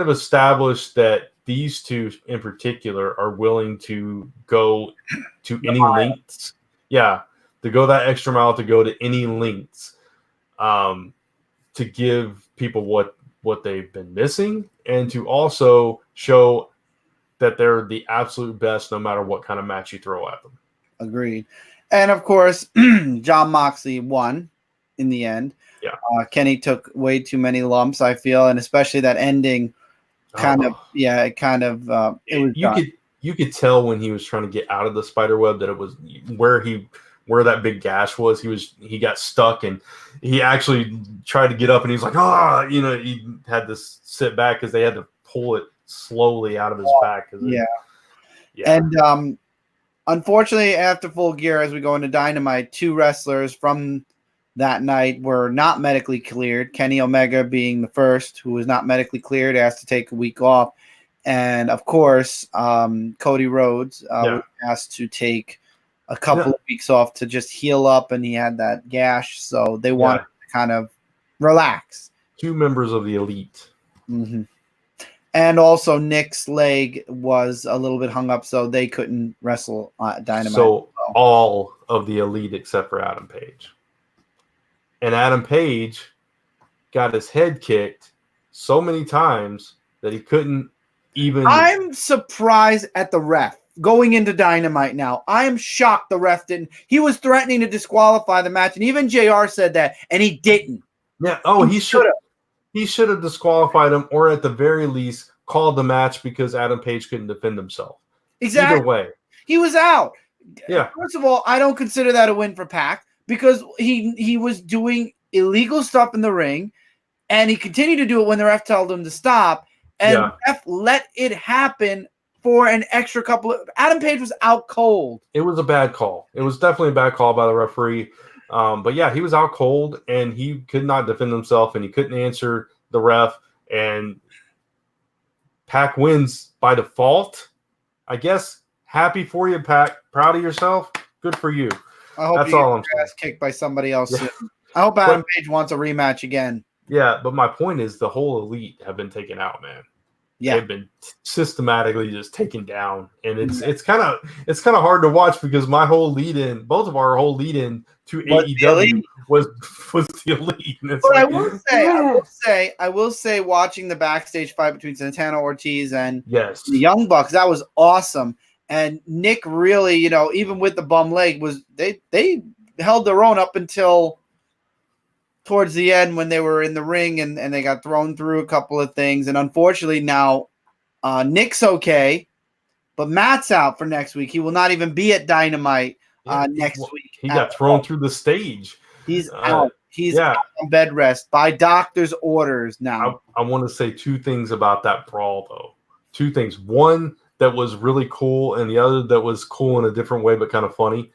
establish that these two in particular are willing to go to any lengths. Yeah, to go that extra mile, to go to any lengths, to give people what they've been missing, and to also show that they're the absolute best no matter what kind of match you throw at them. Agreed. And of course, Jon Moxley won in the end. Yeah. Kenny took way too many lumps, I feel, and especially that ending it was you could tell when he was trying to get out of the spider web that it was where that big gash was. He got stuck, and he actually tried to get up, and he's like, he had to sit back because they had to pull it slowly out of his back. Yeah. And unfortunately, after Full Gear, as we go into Dynamite, 2 wrestlers from that night were not medically cleared. Kenny Omega being the first who was not medically cleared, asked to take a week off. And of course, Cody Rhodes was asked to take a couple of weeks off to just heal up, and he had that gash. So they wanted to kind of relax. 2 members of the Elite. Mm-hmm. And also Nick's leg was a little bit hung up, so they couldn't wrestle Dynamite. So all of the Elite except for Adam Page. And Adam Page got his head kicked so many times that he couldn't even... I'm surprised at the ref going into Dynamite now. I am shocked the ref didn't. He was threatening to disqualify the match, and even JR said that, and he didn't. Yeah, he should have. He should have disqualified him, or at the very least called the match because Adam Page couldn't defend himself. Exactly. Either way. He was out. Yeah. First of all, I don't consider that a win for Pac because he was doing illegal stuff in the ring, and he continued to do it when the ref told him to stop, and the ref let it happen for an extra couple of... Adam Page was out cold. It was a bad call. It was definitely a bad call by the referee. But yeah, he was out cold, and he could not defend himself, and he couldn't answer the ref, and Pac wins by default. I guess happy for you, Pac. Proud of yourself. Good for you. I hope that's you all get I'm your ass kicked by somebody else soon. I hope Adam Page wants a rematch again. Yeah, but my point is the whole Elite have been taken out, man. Yeah, they've been systematically just taken down, and it's kind of hard to watch because both of our whole lead in to AEW was the Elite. And but I will say, watching the backstage fight between Santana Ortiz and the Young Bucks, that was awesome. And Nick really, even with the bum leg, they held their own up until towards the end when they were in the ring and they got thrown through a couple of things. And unfortunately now Nick's okay, but Matt's out for next week. He will not even be at Dynamite next week. He got thrown through the stage. He's out. He's out on bed rest by doctor's orders now. I want to say 2 things about that brawl, though. 2 things. One that was really cool, and the other that was cool in a different way but kind of funny.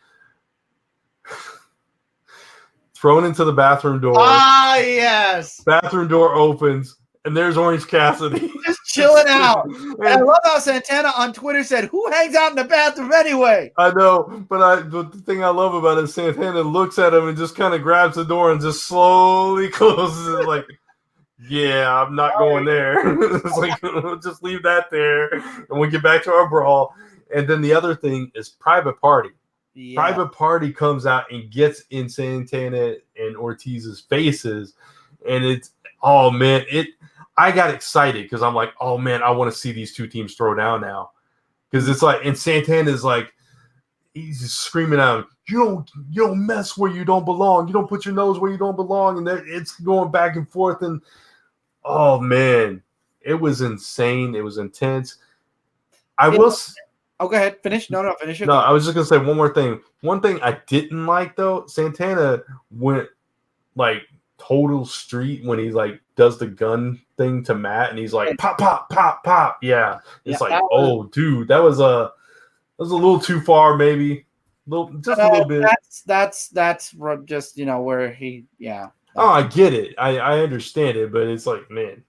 Thrown into the bathroom door. Ah, yes. Bathroom door opens, and there's Orange Cassidy. Just chilling out. And I love how Santana on Twitter said, "Who hangs out in the bathroom anyway?" I know, but the thing I love about it is Santana looks at him and just kind of grabs the door and just slowly closes it like, yeah, I'm not going there. It's like, we'll just leave that there, and we'll get back to our brawl. And then the other thing is Private Party. Yeah. Private Party comes out and gets in Santana and Ortiz's faces, and it's I got excited because I'm like, oh man, I want to see these 2 teams throw down now, because it's like, and Santana's like, he's just screaming out, you don't mess where you don't belong, you don't put your nose where you don't belong, and it's going back and forth, and oh man, it was insane, it was intense. Oh, go ahead. Finish. No, finish it. No, I was just gonna say one more thing. One thing I didn't like though, Santana went like total street when he like does the gun thing to Matt, and he's like pop, pop, pop, pop. Yeah, it's like, oh, dude, that was a little too far, maybe. Just a little bit. That's just where he. Yeah. Oh, I get it. I understand it, but it's like, man.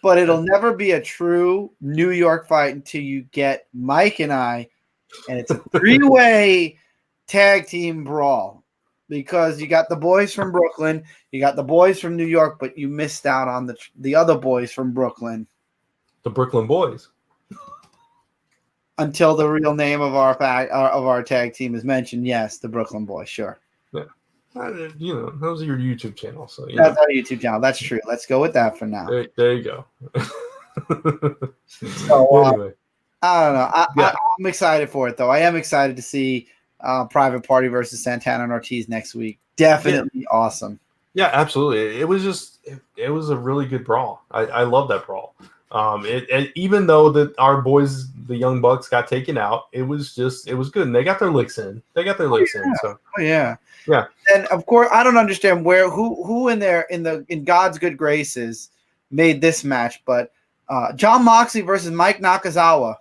But it'll never be a true New York fight until you get Mike and I, and it's a 3-way tag team brawl, because you got the boys from Brooklyn, you got the boys from New York, but you missed out on the other boys from Brooklyn. The Brooklyn Boys. Until the real name of our tag team is mentioned, yes, the Brooklyn Boys, sure. Yeah. Those are your YouTube channel. So that's our YouTube channel. That's true. Let's go with that for now. There you go. So anyway, I don't know. I'm excited for it, though. I am excited to see Private Party versus Santana and Ortiz next week. Definitely awesome. Yeah, absolutely. It was a really good brawl. I love that brawl. Even though our boys, the Young Bucks, got taken out, it was good, and they got their licks in. So yeah. And of course, I don't understand who in God's good graces made this match, but Jon Moxley versus Mike Nakazawa.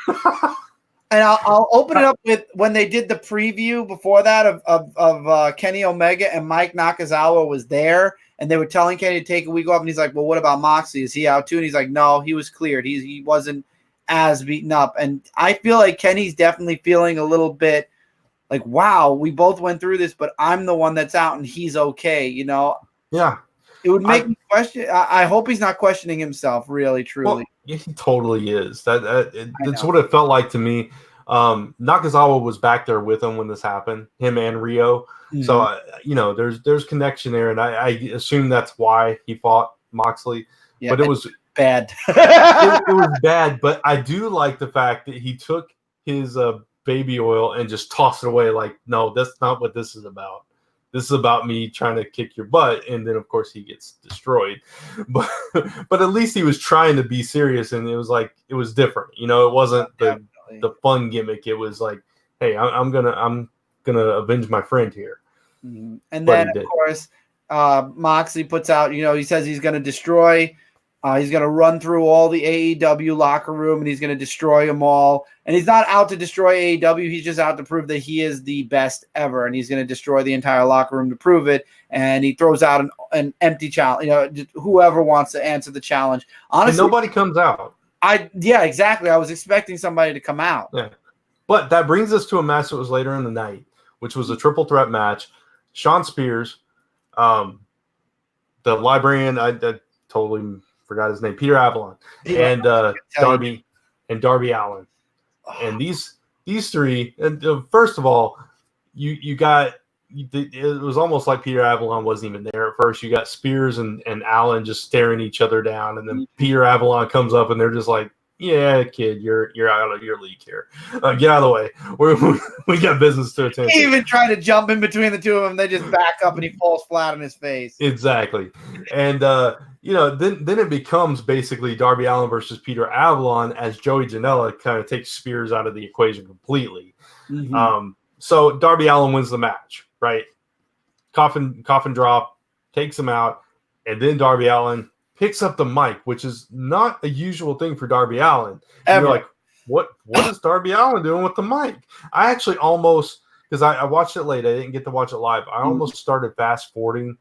And I'll open it up with when they did the preview before that of Kenny Omega, and Mike Nakazawa was there, and they were telling Kenny to take a week off, and he's like, well, what about Moxley? Is he out too? And he's like, no, he was cleared. He wasn't as beaten up. And I feel like Kenny's definitely feeling a little bit like, wow, we both went through this, but I'm the one that's out and he's okay, Yeah. It would make me question. I hope he's not questioning himself, really, truly. Well, he totally is. That's what it felt like to me. Nakazawa was back there with him when this happened, him and Rio. Mm-hmm. So, there's connection there, and I assume that's why he fought Moxley. Yeah, but it was bad. it was bad, but I do like the fact that he took his baby oil and just tossed it away like, no, that's not what this is about. This is about me trying to kick your butt, and then of course he gets destroyed. But at least he was trying to be serious, and it was different. It wasn't the fun gimmick. It was like, hey, I'm gonna avenge my friend here. Mm-hmm. And then of course Moxley puts out, he says he's gonna destroy. He's going to run through all the AEW locker room, and he's going to destroy them all. And he's not out to destroy AEW. He's just out to prove that he is the best ever, and he's going to destroy the entire locker room to prove it. And he throws out an empty challenge. Whoever wants to answer the challenge. Honestly, and nobody comes out. Yeah, exactly. I was expecting somebody to come out. Yeah, but that brings us to a match that was later in the night, which was a triple threat match. Sean Spears, the librarian, I totally forgot his name, Peter Avalon, and Darby Allin. And these three, and first of all, you got, it was almost like Peter Avalon wasn't even there at first. You got Spears and Allin just staring each other down, and then Peter Avalon comes up, and they're just like, yeah, kid, you're out of your league here. Get out of the way. We got business to attend to. He even tried to jump in between the two of them. They just back up, and he falls flat on his face. Exactly. And then it becomes basically Darby Allin versus Peter Avalon, as Joey Janela kind of takes Spears out of the equation completely. Mm-hmm. So Darby Allin wins the match, right? Coffin drop, takes him out, and then Darby Allin picks up the mic, which is not a usual thing for Darby Allin. You're like, what is Darby Allin doing with the mic? I actually almost, because I watched it late, I didn't get to watch it live. I almost started fast forwarding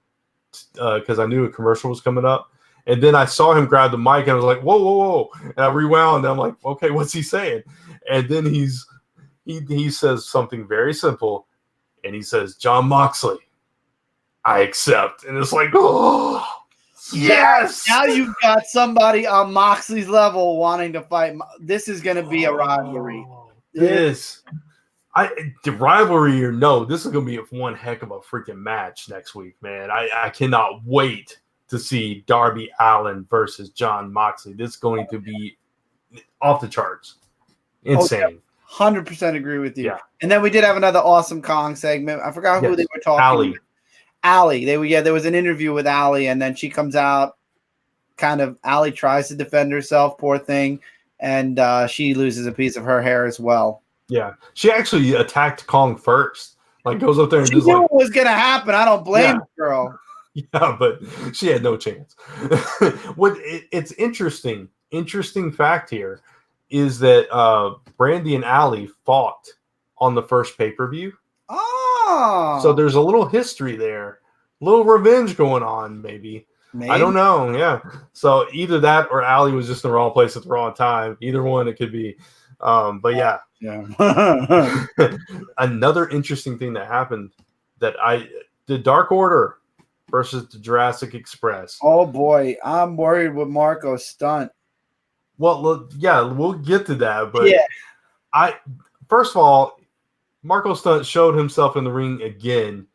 because I knew a commercial was coming up. And then I saw him grab the mic, and I was like, whoa. And I rewound, and I'm like, okay, what's he saying? And then he says something very simple, and he says, Jon Moxley, I accept. And it's like, oh, yes! Now you've got somebody on Moxley's level wanting to fight. This is going to be a rivalry. The rivalry or no, this is going to be one heck of a freaking match next week, man. I cannot wait to see Darby Allin versus Jon Moxley. This is going to be off the charts. Insane. Okay. 100% agree with you. Yeah. And then we did have another awesome Kong segment. I forgot who they were talking about. Allie. There was an interview with Allie, and then she comes out. Kind of Allie tries to defend herself, poor thing. and she loses a piece of her hair as well. Yeah, she actually attacked Kong first. Like goes up there and She just knew like, what was gonna happen. I don't blame the girl. yeah, but she had no chance. It's interesting. Interesting fact here is that Brandy and Allie fought on the first pay-per-view. Oh, So there's a little history there, a little revenge going on, maybe. I don't know. Yeah. So either that or Allie was just in the wrong place at the wrong time. Either one it could be. But yeah. Another interesting thing that happened the Dark Order versus the Jurassic Express. Oh boy, I'm worried with Marco's stunt. Well, look, yeah, we'll get to that. But first of all, Marco Stunt showed himself in the ring again,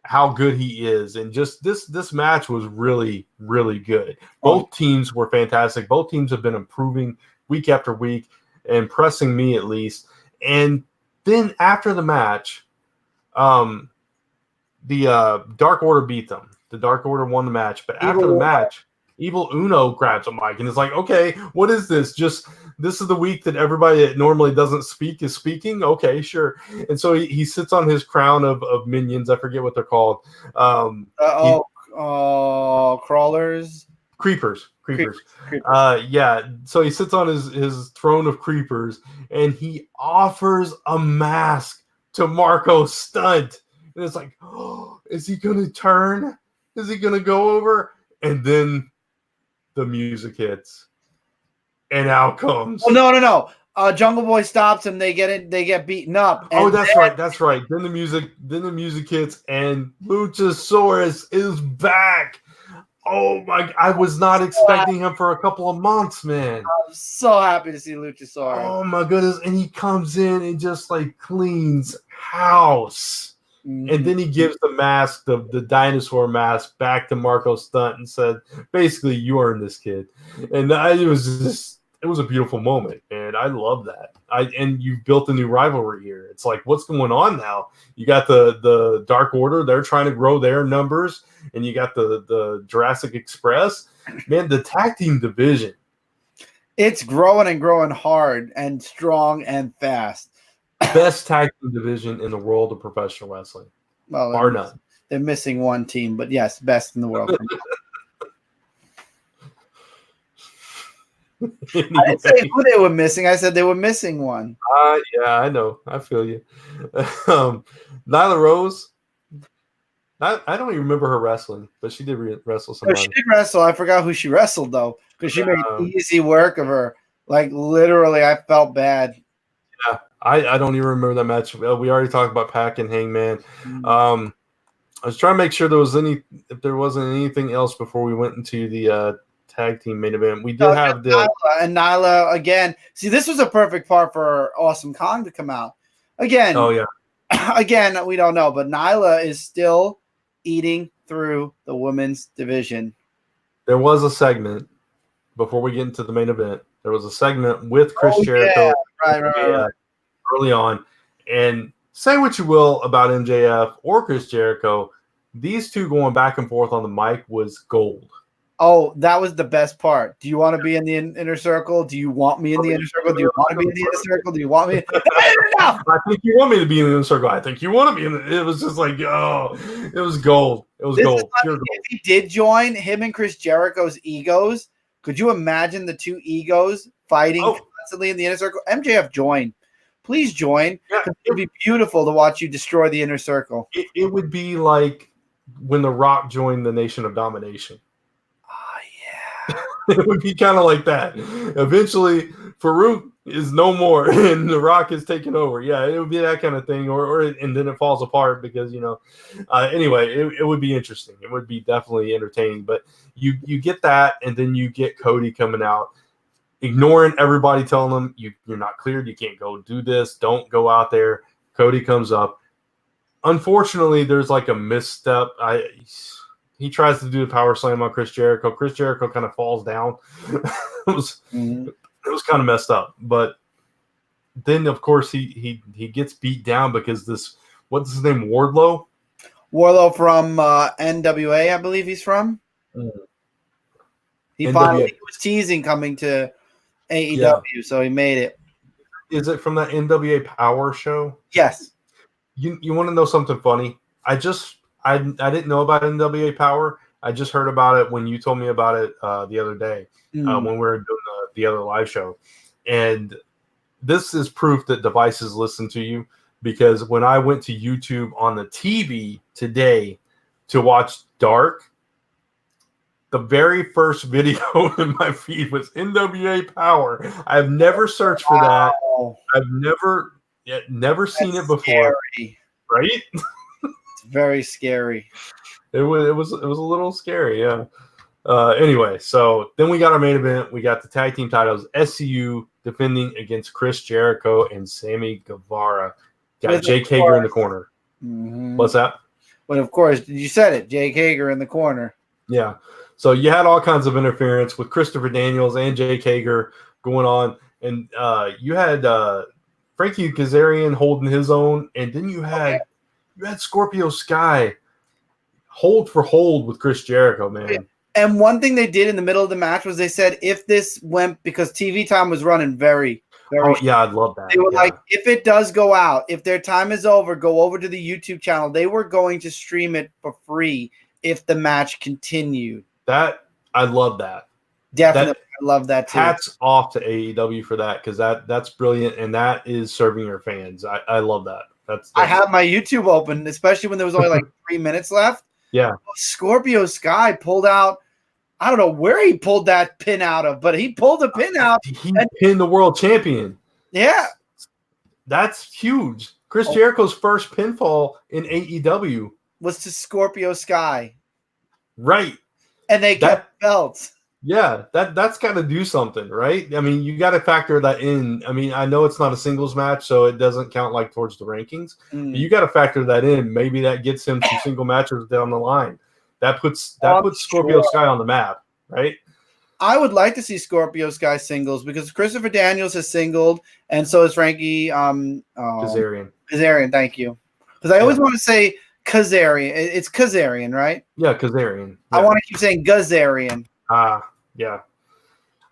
how good he is, and just this match was really, really good. Both teams were fantastic. Both teams have been improving week after week, impressing me at least. And then after the match, the Dark Order beat them. The Dark Order won the match, but after the match, Evil Uno grabs a mic and is like, "Okay, what is this? Just this is the week that everybody that normally doesn't speak is speaking. Okay, sure." And so he sits on his crown of minions. I forget what they're called. Crawlers, creepers. Yeah. So he sits on his throne of creepers, and he offers a mask to Marco Stunt, and it's like, oh, is he gonna turn? Is he gonna go over? And then the music hits, and out comes. Oh, no. Jungle Boy stops him. They get beaten up. Oh, that's right. Then the music hits, and Luchasaurus is back. Oh my! I was not expecting him for a couple of months, man. I'm so happy to see Luchasaurus. Oh my goodness! And he comes in and just like cleans house. And then he gives the mask, the dinosaur mask, back to Marco Stunt and said, basically, you earned this, kid. And it was a beautiful moment. And I love that. And you've built a new rivalry here. It's like, what's going on now? You got the Dark Order. They're trying to grow their numbers. And you got the Jurassic Express. Man, the tag team division. It's growing and growing hard and strong and fast. Best tag team division in the world of professional wrestling. Well, bar none. They're missing one team, but yes, best in the world. Anyway. I didn't say who they were missing. I said they were missing one. Yeah, I know. I feel you. Nyla Rose. I don't even remember her wrestling, but she did wrestle somebody. Oh, she did wrestle. I forgot who she wrestled though, because she made easy work of her. Like literally, I felt bad. Yeah, I don't even remember that match. We already talked about Pac and Hangman. I was trying to make sure if there wasn't anything else before we went into the tag team main event. We did have Nyla again. See, this was a perfect part for Awesome Kong to come out again. Oh yeah. Again, we don't know, but Nyla is still eating through the women's division. There was a segment before we get into the main event. There was a segment with Chris Jericho. Yeah. Right. Early on. And say what you will about MJF or Chris Jericho, these two going back and forth on the mic was gold. Oh, that was the best part. Do you want to be in the inner circle? Do you want me in the inner circle? Do you want to be in the inner circle? Do you want me? I think you want me to be in the inner circle. I think you want to be in the. It was just like, oh, it was gold. It was gold. Pure gold. If he did join him and Chris Jericho's egos, could you imagine the two egos fighting constantly in the inner circle? MJF joined. Please join. Yeah, it would be beautiful to watch you destroy the inner circle. It would be like when The Rock joined the Nation of Domination. It would be kind of like that. Eventually, Farouk is no more, and The Rock is taking over. Yeah, it would be that kind of thing, and then it falls apart because Anyway, it would be interesting. It would be definitely entertaining. But you get that, and then you get Cody coming out, ignoring everybody, telling them you're not cleared. You can't go do this. Don't go out there. Cody comes up. Unfortunately, there's like a misstep. He tries to do the power slam on Chris Jericho. Chris Jericho kind of falls down. It was kind of messed up. But then, of course, he gets beat down because what's his name, Wardlow? Wardlow from NWA, I believe he's from. He finally was teasing coming to AEW, so he made it. Is it from that NWA Power show? Yes. You want to know something funny? I didn't know about NWA Power. I just heard about it when you told me about it the other day when we were doing the other live show. And this is proof that devices listen to you, because when I went to YouTube on the TV today to watch Dark, the very first video in my feed was NWA Power. I've never searched for that. I've never seen it before. Scary. Right? It's very scary. It was a little scary, yeah. Anyway, so then we got our main event. We got the tag team titles. SCU defending against Chris Jericho and Sammy Guevara. Got Jake Hager in the corner. Mm-hmm. What's that? But of course, you said it. Jake Hager in the corner. Yeah. So you had all kinds of interference with Christopher Daniels and Jake Hager going on, and you had Frankie Kazarian holding his own, and then you had Scorpio Sky hold for hold with Chris Jericho, man. And one thing they did in the middle of the match was they said if this went, because TV time was running very oh yeah, I'd love that. They were like, if it does go out, if their time is over, go over to the YouTube channel. They were going to stream it for free if the match continued. That I love that. Definitely, I love that too. Hats off to AEW for that, because that's brilliant, and that is serving your fans. I love that. That's I have my YouTube open, especially when there was only like 3 minutes left. Yeah, Scorpio Sky pulled out. I don't know where he pulled that pin out of, but he pulled a pin out. He pinned the world champion. Yeah, that's huge. Chris Jericho's first pinfall in AEW was to Scorpio Sky. Right. And they kept belts. Yeah, that's got to do something, right? I mean, you got to factor that in. I mean, I know it's not a singles match, so it doesn't count like towards the rankings. But you got to factor that in. Maybe that gets him some single matches down the line. That puts Scorpio Sky on the map, right? I would like to see Scorpio Sky singles, because Christopher Daniels has singled, and so is Frankie Kazarian. Kazarian, thank you. Because I always want to say Kazarian. It's Kazarian, right? Yeah, Kazarian. Yeah. I want to keep saying Gazarian. Yeah.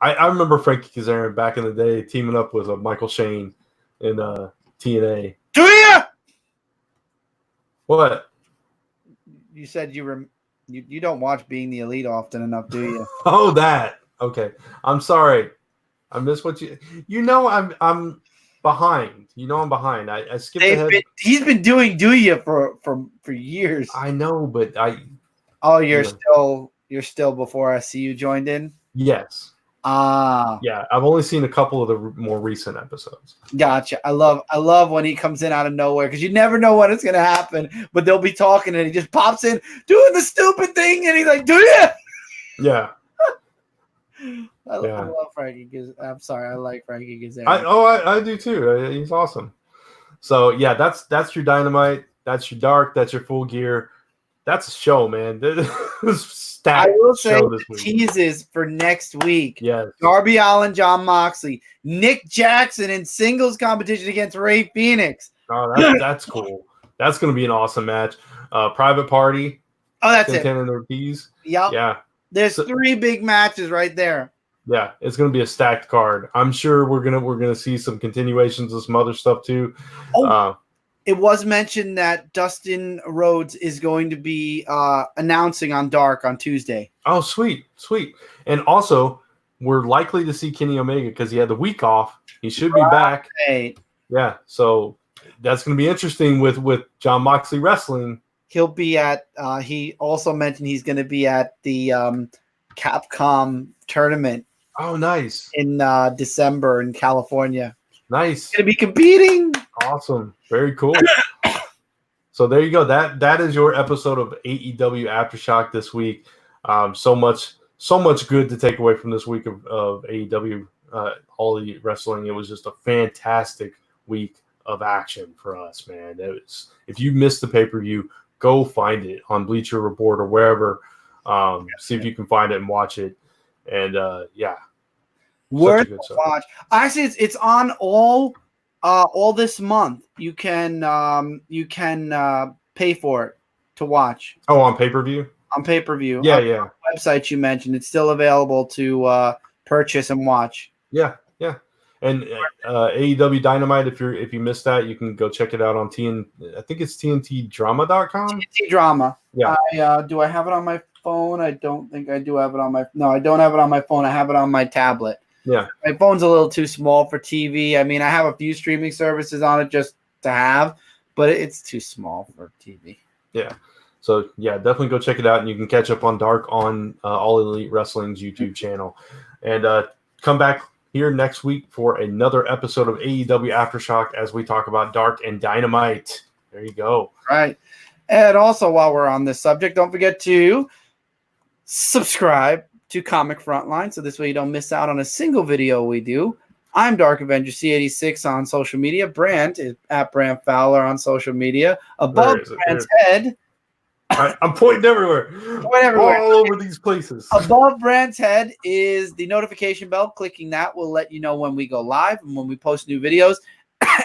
I remember Frankie Kazarian back in the day teaming up with Michael Shane in TNA. Do you? What? You said you don't watch Being the Elite often enough, do you? Oh, that. Okay. I'm sorry. I missed what you know. I'm behind. You know I'm behind. I skipped ahead. He's been doing Do You for years. I know, but you're still before SCU joined in? Yes. Yeah, I've only seen a couple of the more recent episodes. Gotcha. I love when he comes in out of nowhere, because you never know when it's gonna happen. But they'll be talking and he just pops in doing the stupid thing, and he's like, "Do you?" Yeah. I love Frankie. I'm sorry, I like Frankie Kazarian. I do too. He's awesome. So yeah, that's your Dynamite. That's your Dark. That's your Full Gear. That's a show, man. I will say the teases for next week. Yes. Darby Allin, Jon Moxley, Nick Jackson in singles competition against Rey Fenix. Oh, that's cool. That's going to be an awesome match. Private Party. Oh, that's Santana it. and Ortiz. Yep. Yeah. There's 3 big matches right there. Yeah, it's going to be a stacked card. I'm sure we're gonna see some continuations of some other stuff too. It was mentioned that Dustin Rhodes is going to be announcing on Dark on Tuesday. Oh, sweet. And also, we're likely to see Kenny Omega because he had the week off. He should be back. Yeah, so that's going to be interesting with Jon Moxley wrestling. He'll be at he also mentioned he's going to be at the Capcom tournament. Oh, nice. In December in California. Much. Going to be competing. Awesome. Very cool. So there you go. That is your episode of AEW Aftershock this week. So much good to take away from this week of AEW All Elite Wrestling. It was just a fantastic week of action for us, man. If you missed the pay-per-view, go find it on Bleacher Report or wherever. See if you can find it and watch it. And worth a watch. Actually, it's on all this month. You can pay for it to watch. Oh, on pay-per-view? On pay-per-view. Yeah, on the website you mentioned, it's still available to purchase and watch. Yeah, Yeah. And AEW Dynamite, if you missed that, you can go check it out on I think it's TNTdrama.com. TNT Drama. Yeah. Do I have it on my phone? I don't think I do have it on my. No, I don't have it on my phone. I have it on my tablet. Yeah. My phone's a little too small for TV. I mean, I have a few streaming services on it just to have, but it's too small for TV. Yeah. So, yeah, definitely go check it out, and you can catch up on Dark on All Elite Wrestling's YouTube channel. And come back here next week for another episode of AEW Aftershock as we talk about Dark and Dynamite. There you go. Right. And also, while we're on this subject, don't forget to subscribe to Comic Frontline, so this way you don't miss out on a single video we do. I'm Dark Avenger C86 on social media. Brant is at Brant Fowler on social media. Above Brant's head. I'm pointing everywhere. All over these places. Above Brant's head is the notification bell. Clicking that will let you know when we go live and when we post new videos.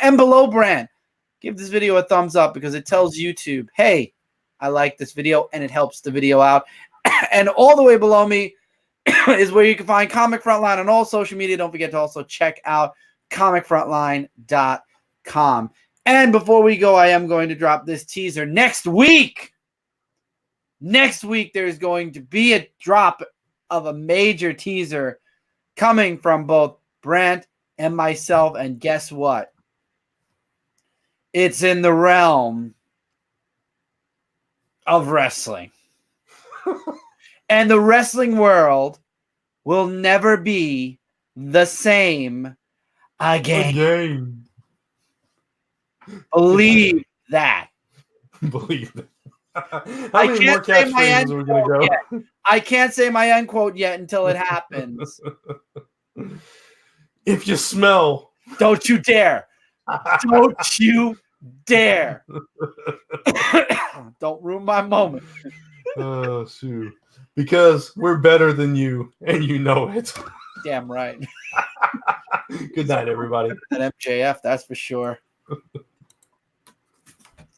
And below Brant, give this video a thumbs up because it tells YouTube, hey, I like this video, and it helps the video out. And all the way below me is where you can find Comic Frontline on all social media. Don't forget to also check out comicfrontline.com. And before we go, I am going to drop this teaser. Next week, there's going to be a drop of a major teaser coming from both Brant and myself. And guess what? It's in the realm of wrestling. And the wrestling world will never be the same again. Believe that. Believe that. How many more catchphrases are we going to go? I can't say my end quote yet until it happens. If you smell. Don't you dare. Don't you dare. Don't ruin my moment. Oh, shoot. Because we're better than you, and you know it. Damn right. Good night, everybody. At MJF, that's for sure.